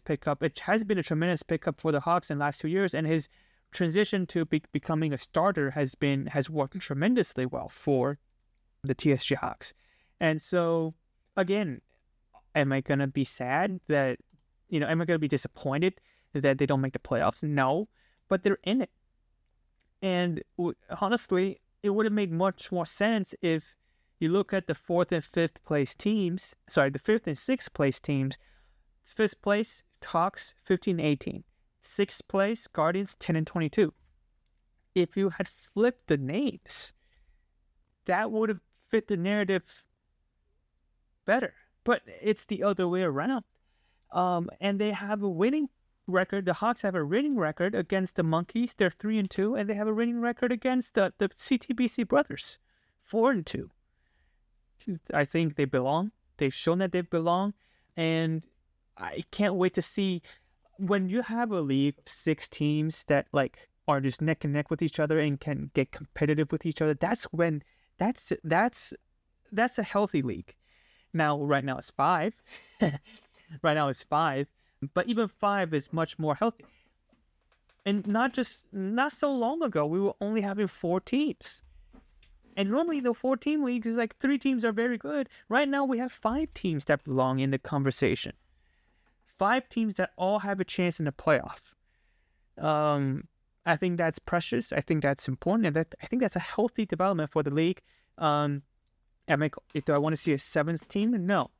pickup. It has been a tremendous pickup for the Hawks in the last 2 years, and his transition to becoming a starter has worked tremendously well for the TSG Hawks. And so, again, am I gonna be sad that, am I gonna be disappointed that they don't make the playoffs? No, but they're in it. And honestly, it would have made much more sense if you look at the 4th and 5th place teams. Sorry, the 5th and 6th place teams. 5th place Hawks 15-18. 6th place Guardians 10-22. If you had flipped the names, that would have fit the narrative better. But it's the other way around. And they have a winning record. The Hawks have a winning record against the Monkeys. They're 3-2, and they have a winning record against the CTBC brothers, 4-2. I think they belong. They've shown that they belong, and I can't wait to see when you have a league of 6 teams that are just neck and neck with each other and can get competitive with each other. That's a healthy league. Now, right now it's 5. But even 5 is much more healthy. And not so long ago, we were only having 4 teams. And normally the 4-team leagues is 3 teams are very good. Right now we have 5 teams that belong in the conversation. 5 teams that all have a chance in the playoff. I think that's precious. I think that's important. And I think that's a healthy development for the league. Do I want to see a 7th team? No.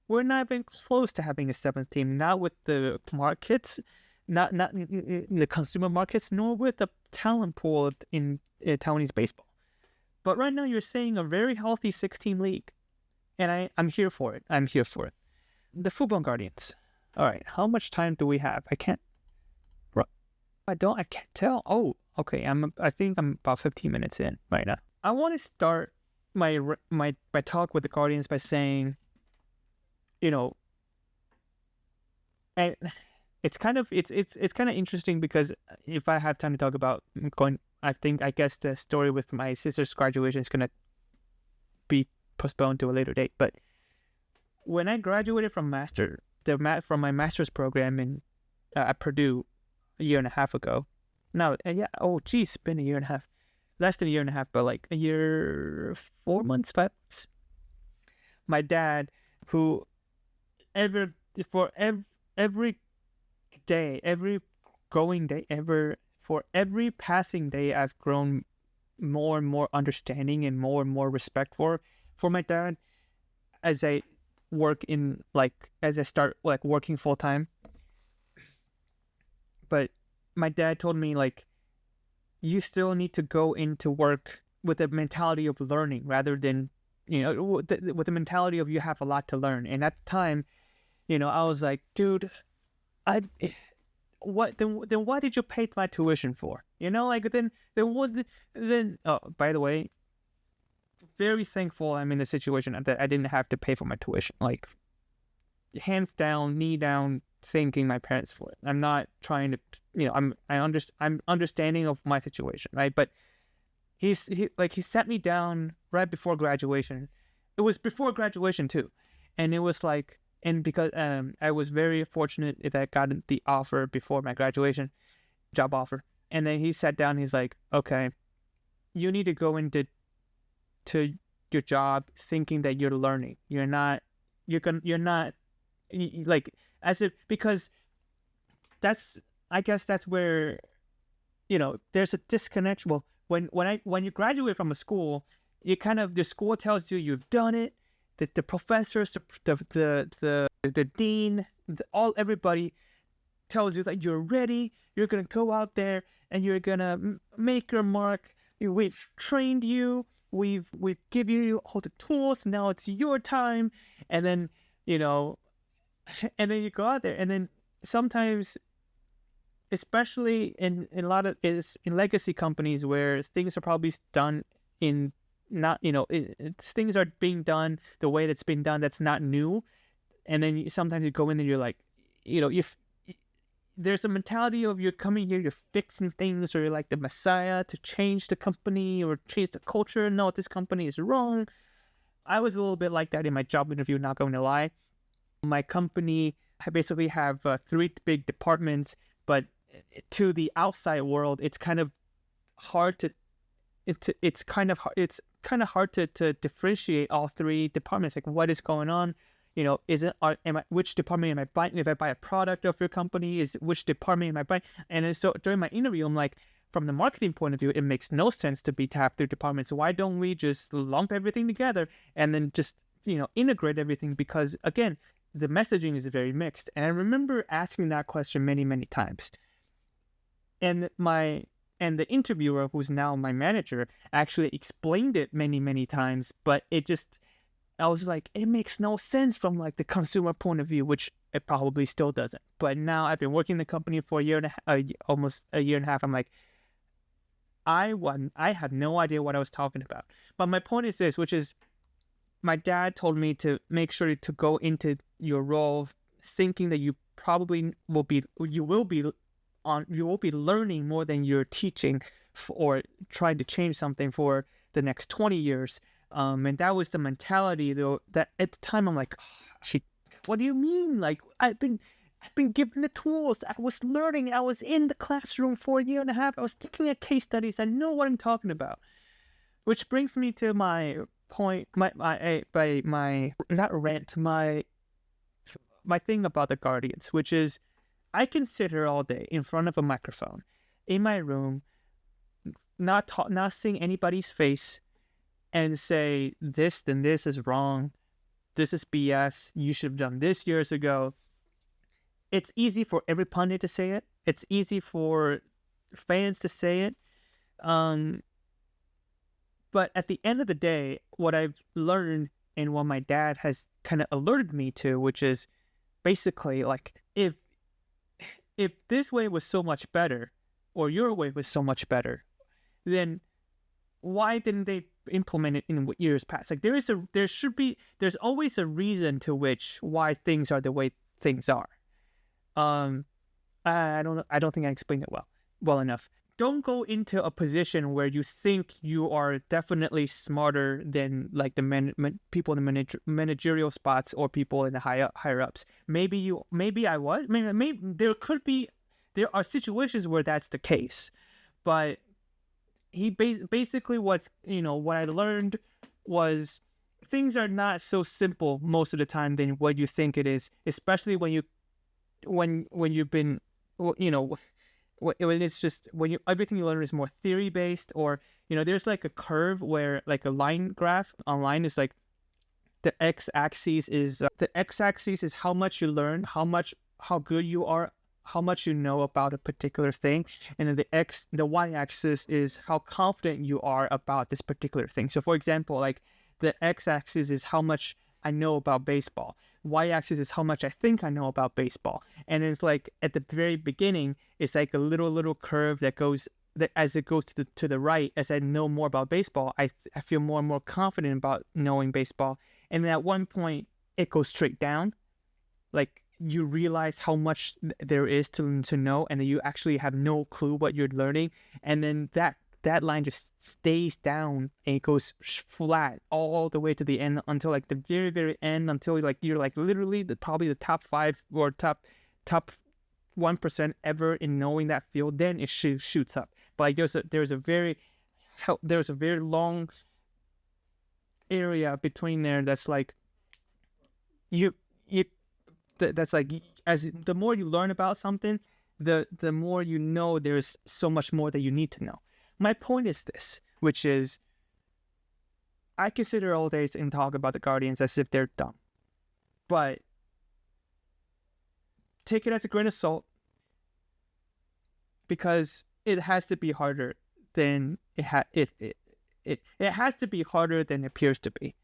We're not even close to having a 7th team. Not with the markets, not in the consumer markets, nor with the talent pool in Taiwanese baseball. But right now you're seeing a very healthy 6-team league. And I'm here for it. The Football Guardians. All right, how much time do we have? I can't tell. Oh, okay. I think I'm about 15 minutes in right now. I want to start my talk with the Guardians by saying, and it's kind of interesting because if I have time to talk about I guess the story with my sister's graduation is gonna be postponed to a later date. But when I graduated from my master's program at Purdue a year and a half ago, it's been a year and a half, less than a year and a half, but a year, 4 months, 5 months. My dad, who for every day, every going day, for every passing day, I've grown more and more understanding and more respect for my dad as I start working full time. But my dad told me you still need to go into work with a mentality of learning rather than with the mentality of you have a lot to learn. And at the time, I was like, dude, why did you pay my tuition for? Oh, by the way, very thankful I'm in the situation that I didn't have to pay for my tuition. Hands down, knee down, thanking my parents for it. I'm not trying to, I'm understanding of my situation, right? But he sat me down right before graduation. It was before graduation too, and it was and because I was very fortunate that I got the offer before my graduation, job offer. And then he sat down. He's like, okay, you need to go into your job thinking that you're learning. You're not like, as if, because I guess that's where, there's a disconnect. Well, when you graduate from a school, the school tells you you've done it. The professors, the dean, everybody tells you that you're ready. You're gonna go out there and you're gonna make your mark. We've trained you. We've given you all the tools. Now it's your time. And then and then you go out there, and then sometimes, especially in a lot of in legacy companies where things are probably done in not things are being done the way that's been done, that's not new. And then sometimes you go in and you're like, there's a mentality of you're coming here, you're fixing things, or you're like the messiah to change the company or change the culture. No, this company is wrong. I was a little bit like that in my job interview, not going to lie. My company, I basically have 3 big departments, but to the outside world, it's kind of hard to hard to differentiate all 3 departments. Like, what is going on? Which department am I buying? If I buy a product of your company, which department am I buying? And then, so during my interview, I'm like, from the marketing point of view, it makes no sense to have 3 departments. Why don't we just lump everything together and then just integrate everything? Because again, the messaging is very mixed. And I remember asking that question many, many times. And the interviewer, who's now my manager, actually explained it many, many times, but I was like, it makes no sense from like the consumer point of view, which it probably still doesn't. But now I've been working in the company for almost a year and a half. I'm like, I had no idea what I was talking about. But my point is this, which is, my dad told me to make sure to go into your role thinking that you will be learning more than you're teaching or trying to change something for the next 20 years. And that was the mentality, though, that at the time I'm like, what do you mean? Like, I've been given the tools. I was learning. I was in the classroom for a year and a half. I was looking at case studies. I know what I'm talking about. Which brings me to my point, my thing about the Guardians, which is, I can sit here all day in front of a microphone in my room, not seeing anybody's face, and say this is wrong, this is BS, you should have done this years ago. It's easy for every pundit to say it. It's easy for fans to say it. But at the end of the day, what I've learned and what my dad has kind of alerted me to, which is basically like, if this way was so much better, or your way was so much better, then why didn't they implement it in years past? Like, there's always a reason to why things are the way things are. I don't think I explained it well enough. Don't go into a position where you think you are definitely smarter than like the people in the managerial spots or people in the higher ups. Maybe I was. Maybe there are situations where that's the case, but he basically what I learned was, things are not so simple most of the time than what you think it is, especially when you've been, when it's just, everything you learn is more theory based, or there's like a curve where, like a line graph online is like, the x-axis is how much you learn, how good you are, how much you know about a particular thing, and then the y-axis is how confident you are about this particular thing. So for example, like, the x-axis is how much I know about baseball. Y-axis is how much I think I know about baseball. And it's like, at the very beginning, it's like a little curve that goes, that as it goes to the right, as I know more about baseball, I feel more and more confident about knowing baseball. And then at one point, it goes straight down. Like, you realize how much there is to know, and then you actually have no clue what you're learning. And then that line just stays down, and it goes flat all the way to the end, until like the very, very end, until like you're like literally probably the top 5 or top 1% ever in knowing that field, then it shoots up. But like there's a very long area between there that's like that's like, as the more you learn about something, the more you know there's so much more that you need to know. My point is this, which is I consider all days and talk about the Guardians as if they're dumb. But take it as a grain of salt, because it has to be harder than it has to be harder than it appears to be.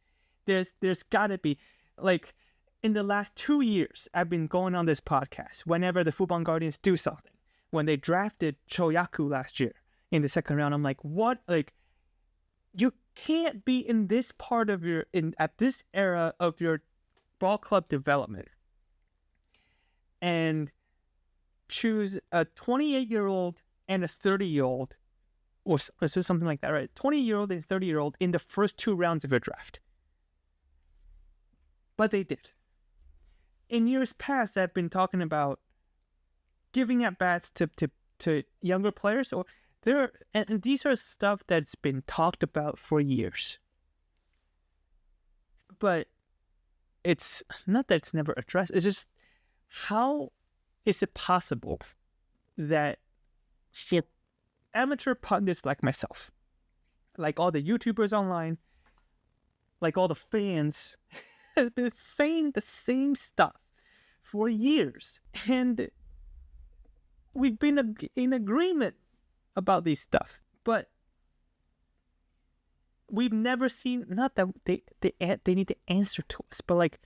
There's gotta be, like, in the last 2 years, I've been going on this podcast whenever the Fubon Guardians do something. When they drafted Choyaku last year in the second round, I'm like, what? Like, you can't be in this part of at this era of your ball club development and choose a 28-year-old and a 30-year-old, or something like that, right? 20-year-old and 30-year-old in the first 2 rounds of your draft. But they did. In years past, I've been talking about giving at bats to younger players, and these are stuff that's been talked about for years. But it's not that it's never addressed. It's just, how is it possible that for amateur pundits like myself, like all the YouTubers online, like all the fans, has been saying the same stuff for years, and we've been in agreement about these stuff, but we've never seen, not that they need to answer to us, but like,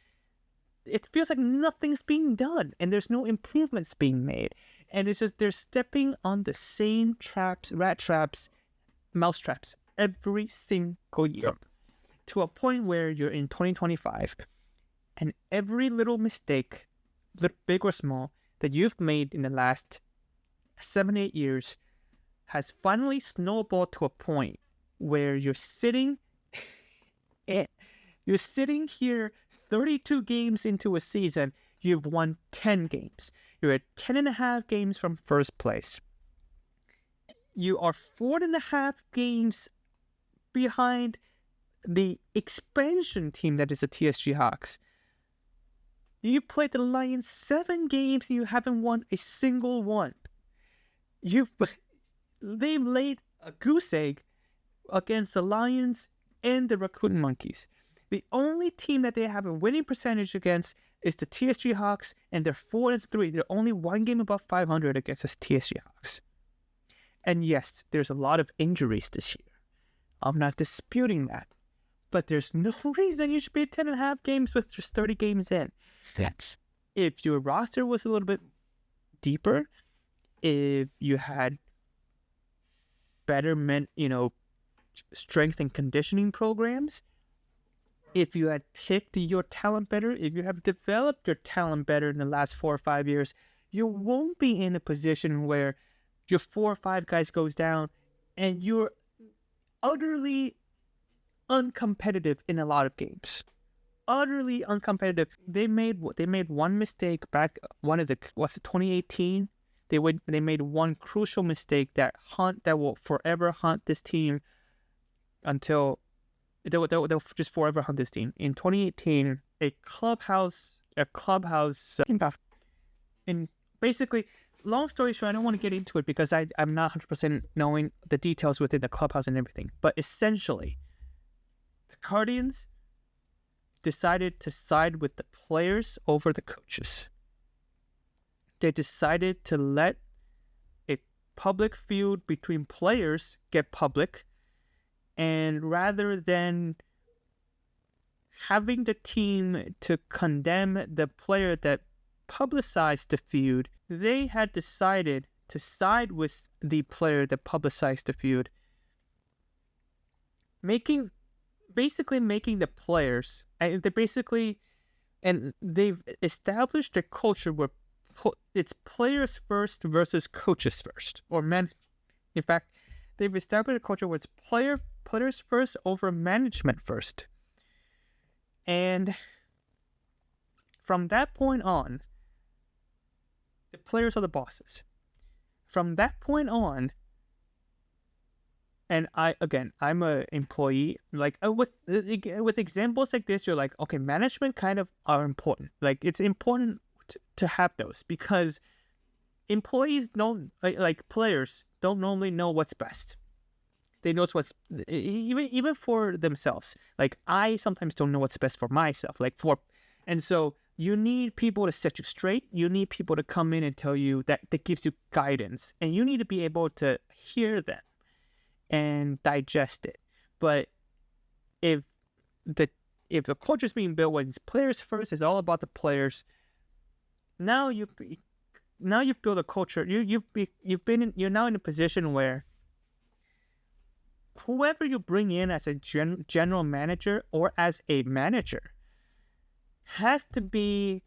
it feels like nothing's being done and there's no improvements being made, and it's just they're stepping on the same traps, rat traps, mouse traps every single year. Yep. To a point where you're in 2025, and every little mistake, big or small, that you've made in the last 7-8 years has finally snowballed to a point where you're sitting here 32 games into a season, you've won 10 games. You're at 10.5 games from first place. You are 4.5 games behind the expansion team that is the TSG Hawks. You played the Lions 7 games and you haven't won a single one. They've laid a goose egg against the Lions and the Rakuten Monkeys. The only team that they have a winning percentage against is the TSG Hawks, and they're 4-3. They're only 1 game above 500 against the TSG Hawks. And yes, there's a lot of injuries this year. I'm not disputing that. But there's no reason you should be 10.5 games with just 30 games in. Yes. If your roster was a little bit deeper, if you had better strength and conditioning programs, if you had picked your talent better, if you have developed your talent better in the last 4 or 5 years, you won't be in a position where your 4 or 5 guys goes down and you're utterly uncompetitive in a lot of games. Utterly uncompetitive. They made one mistake back, 2018. They made one crucial mistake that will forever haunt this team until they'll just forever hunt this team. In 2018, a clubhouse, and basically, long story short, I don't want to get into it because I'm not 100% knowing the details within the clubhouse and everything. But essentially, the Guardians decided to side with the players over the coaches. They decided to let a public feud between players get public, and rather than having the team to condemn the player that publicized the feud, they had decided to side with the player that publicized the feud, basically making the players, and they've established a culture where it's players first versus coaches first, in fact, they've established a culture where it's players first over management first. And from that point on, The players are the bosses. From that point on, and I'm a employee. Like with examples like this, you're like, okay, management kind of are important. Like it's important to have those because employees don't like players don't normally know what's best. They know what's even for themselves. Like I sometimes don't know what's best for myself. And so you need people to set you straight. You need people to come in and tell you that gives you guidance, and you need to be able to hear them and digest it. But if the culture is being built when it's players first, it's all about the players. Now you've built a culture. You're now in a position where whoever you bring in as a general manager or as a manager has to be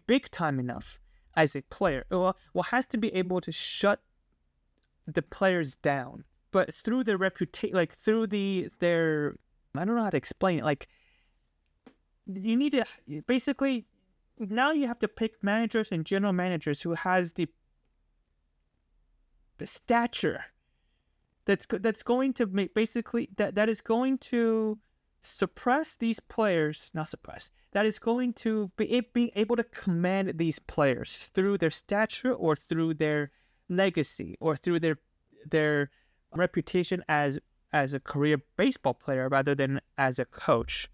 big time enough as a player. Well, has to be able to shut the players down, but through their reputation, like through their I don't know how to explain it. Like you need to basically now you have to pick managers and general managers who has the stature that's going to make basically that is going to suppress these players, not suppress, that is going to be able to command these players through their stature or through their legacy or through their reputation as a career baseball player rather than as a coach.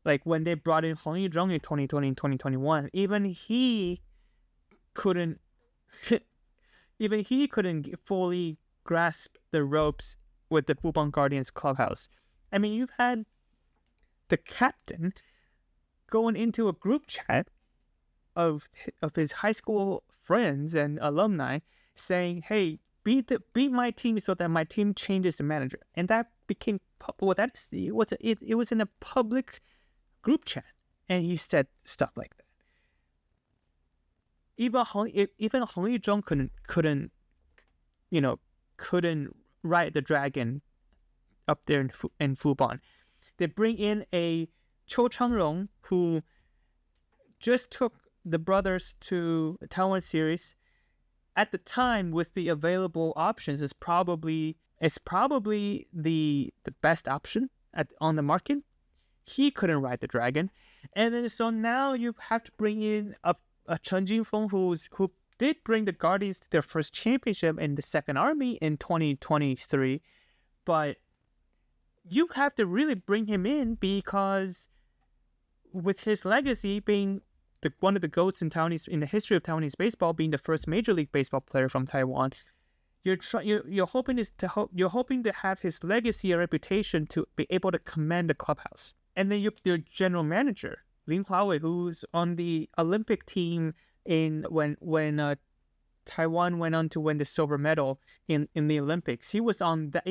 Like when they brought in Hong Yizhong in 2020 and 2021, even he couldn't fully grasp the ropes with the Fubon Guardians clubhouse. I mean, you've had the captain going into a group chat of his high school friends and alumni saying, "Hey, beat my team so that my team changes the manager," and that became it was in a public group chat, and he said stuff like that. Even Hong Yizhong couldn't ride the dragon up there in Fubon. They bring in a Cho Changrong who just took the brothers to a Taiwan series. At the time, with the available options, it's probably the best option on the market. He couldn't ride the dragon, and then so now you have to bring in a Chen Jinfeng who did bring the Guardians to their first championship in the Second Army in 2023, but you have to really bring him in because with his legacy being one of the GOATs in the history of Taiwanese baseball, being the first Major League Baseball player from Taiwan, you're hoping to have his legacy and reputation to be able to command the clubhouse. And then your general manager, Lin Huawei, who's on the Olympic team when Taiwan went on to win the silver medal in the Olympics. He was on that.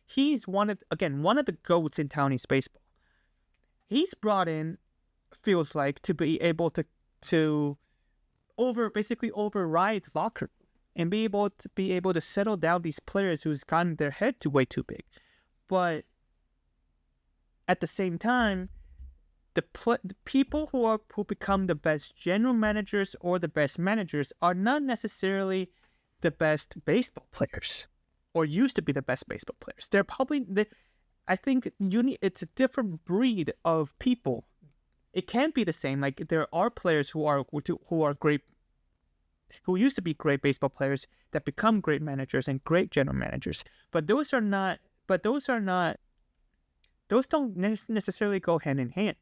He's one of the GOATs in Taiwanese baseball. He's brought in, feels like, to be able to override the locker room and be able to settle down these players who's gotten their head way too big. But at the same time, the people who become the best general managers or the best managers are not necessarily the best baseball players, or used to be the best baseball players. They're probably I think it's a different breed of people. It can't be the same. Like there are players who are great, who used to be great baseball players that become great managers and great general managers. But those don't necessarily go hand in hand.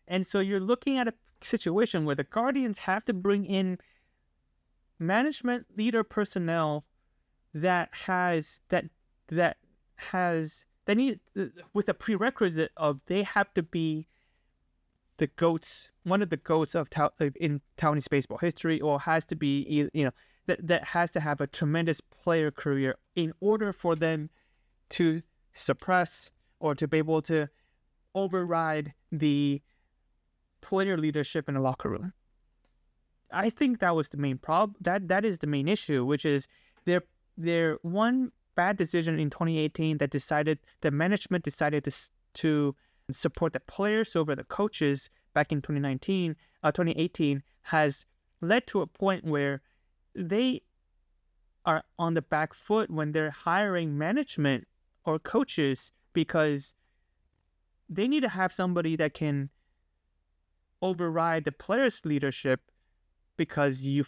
And so you're looking at a situation where the Guardians have to bring in management leader personnel that need with a prerequisite of they have to be the GOATs, one of the GOATs in Taiwanese baseball history, or has to be, that has to have a tremendous player career in order for them to suppress or to be able to override the player leadership in the locker room. I think that was the main problem. That is the main issue, which is their one bad decision in 2018 that management decided to support the players over the coaches back in 2018 has led to a point where they are on the back foot when they're hiring management or coaches, because they need to have somebody that can override the players' leadership, because you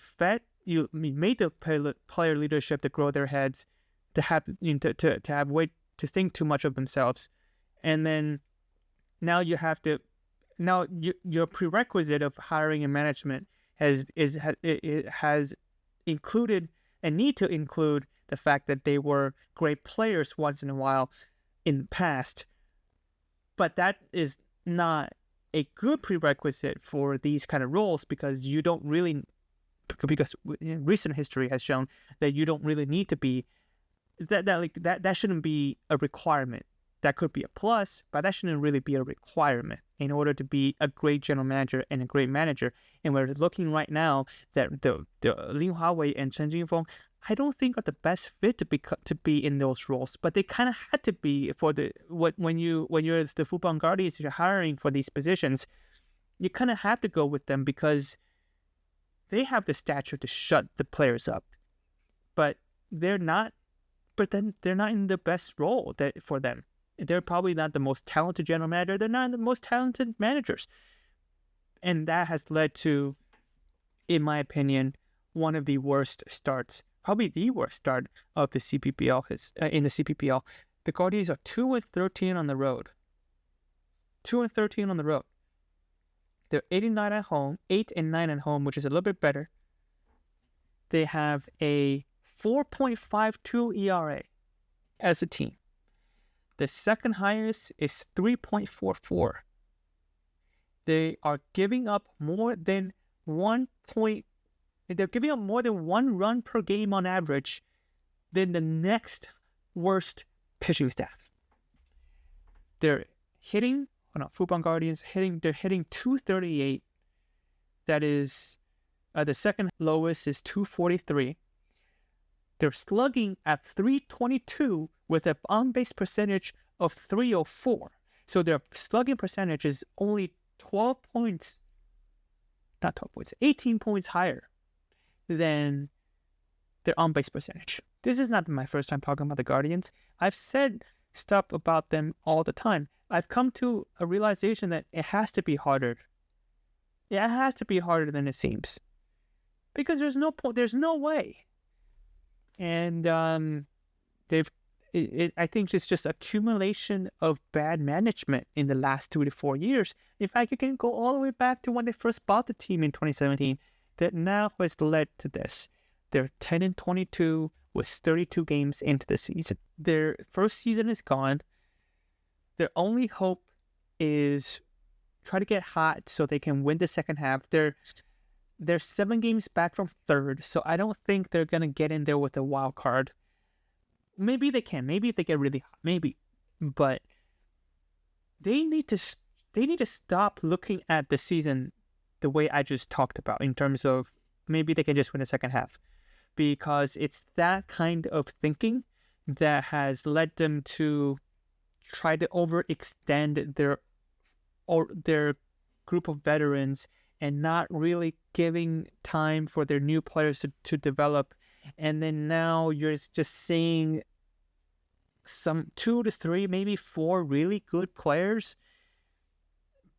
made the player leadership to grow their heads, to have to have way to think too much of themselves, and then now your prerequisite of hiring a management has included and need to include the fact that they were great players once in a while in the past, but that is not a good prerequisite for these kind of roles, because recent history has shown that you don't really need to be that shouldn't be a requirement. That could be a plus, but that shouldn't really be a requirement in order to be a great general manager and a great manager. And we're looking right now that the Lin Huawei and Chen Jinfeng, I don't think are the best fit to be in those roles, but they kind of had to be for when you're the Fubon Guardians, you're hiring for these positions, you kind of have to go with them because they have the stature to shut the players up, but they're not. But then they're not in the best role for them. They're probably not the most talented general manager. They're not the most talented managers, and that has led to, in my opinion, one of the worst starts. Probably the worst start of the CPBL in the CPBL. The Guardians are 2-13 on the road. 2-13 on the road. They're 8-9 at home, 8-9 at home, which is a little bit better. They have a 4.52 ERA as a team. The second highest is 3.44. They are giving up more than They're giving up more than 1 run per game on average than the next worst pitching staff. They're hitting, Fubon Guardians they're hitting 238. That is, the second lowest is 243. They're slugging at 322 with an on-base percentage of 304. So their slugging percentage is only 18 points higher than their on-base percentage. This is not my first time talking about the Guardians. I've said stuff about them all the time. I've come to a realization that it has to be harder. Yeah, it has to be harder than it seems. Because there's no way. And I think it's just accumulation of bad management in the last 2 to 4 years. In fact, you can go all the way back to when they first bought the team in 2017. That now has led to this. They're 10-22 with 32 games into the season. Their first season is gone. Their only hope is try to get hot so they can win the second half. They're 7 games back from third, so I don't think they're gonna get in there with a wild card. Maybe they can. Maybe if they get really hot. Maybe, but they need to stop looking at the season the way I just talked about, in terms of maybe they can just win the second half, because it's that kind of thinking that has led them to try to overextend their group of veterans and not really giving time for their new players to develop. And then now you're just seeing some 2 to 3, maybe 4 really good players,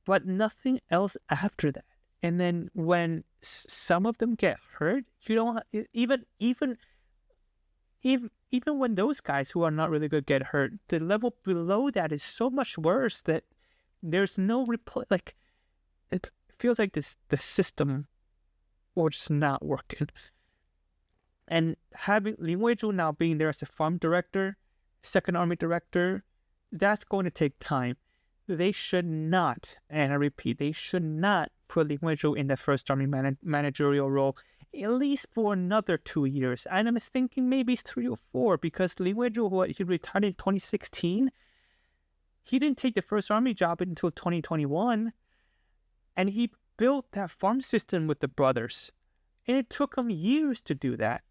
but nothing else after that. And then when some of them get hurt, you don't even when those guys who are not really good get hurt, the level below that is so much worse that there's no like it feels like the system will just not working. And having Lin Weizhou now being there as a farm director, second army director, that's going to take time. They should not, and I repeat, they should not put Lin Weizhou in the first army managerial role, at least for another 2 years. And I'm thinking maybe 3 or 4, because Lin Weizhou, he retired in 2016. He didn't take the first army job until 2021. And he built that farm system with the brothers. And it took him years to do that.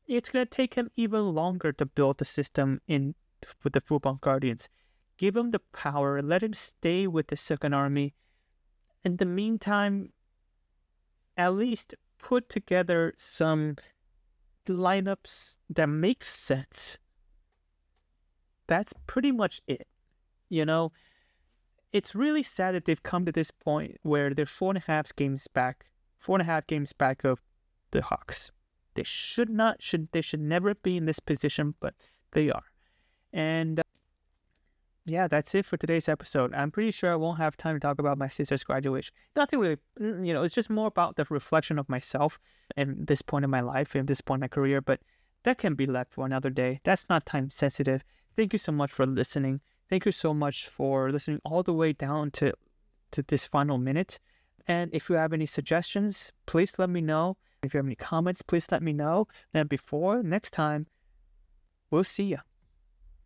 It's going to take him even longer to build the system with the Fubon Guardians. Give him the power, let him stay with the second army, in the meantime, at least put together some lineups that make sense. That's pretty much it. You know, it's really sad that they've come to this point where they're 4.5 games back of the Hawks. They should never be in this position, but they are. And yeah, that's it for today's episode. I'm pretty sure I won't have time to talk about my sister's graduation. Nothing really, it's just more about the reflection of myself and this point in my life and this point in my career, but that can be left for another day. That's not time sensitive. Thank you so much for listening. Thank you so much for listening all the way down to this final minute. And if you have any suggestions, please let me know. If you have any comments, please let me know. And before next time, we'll see ya.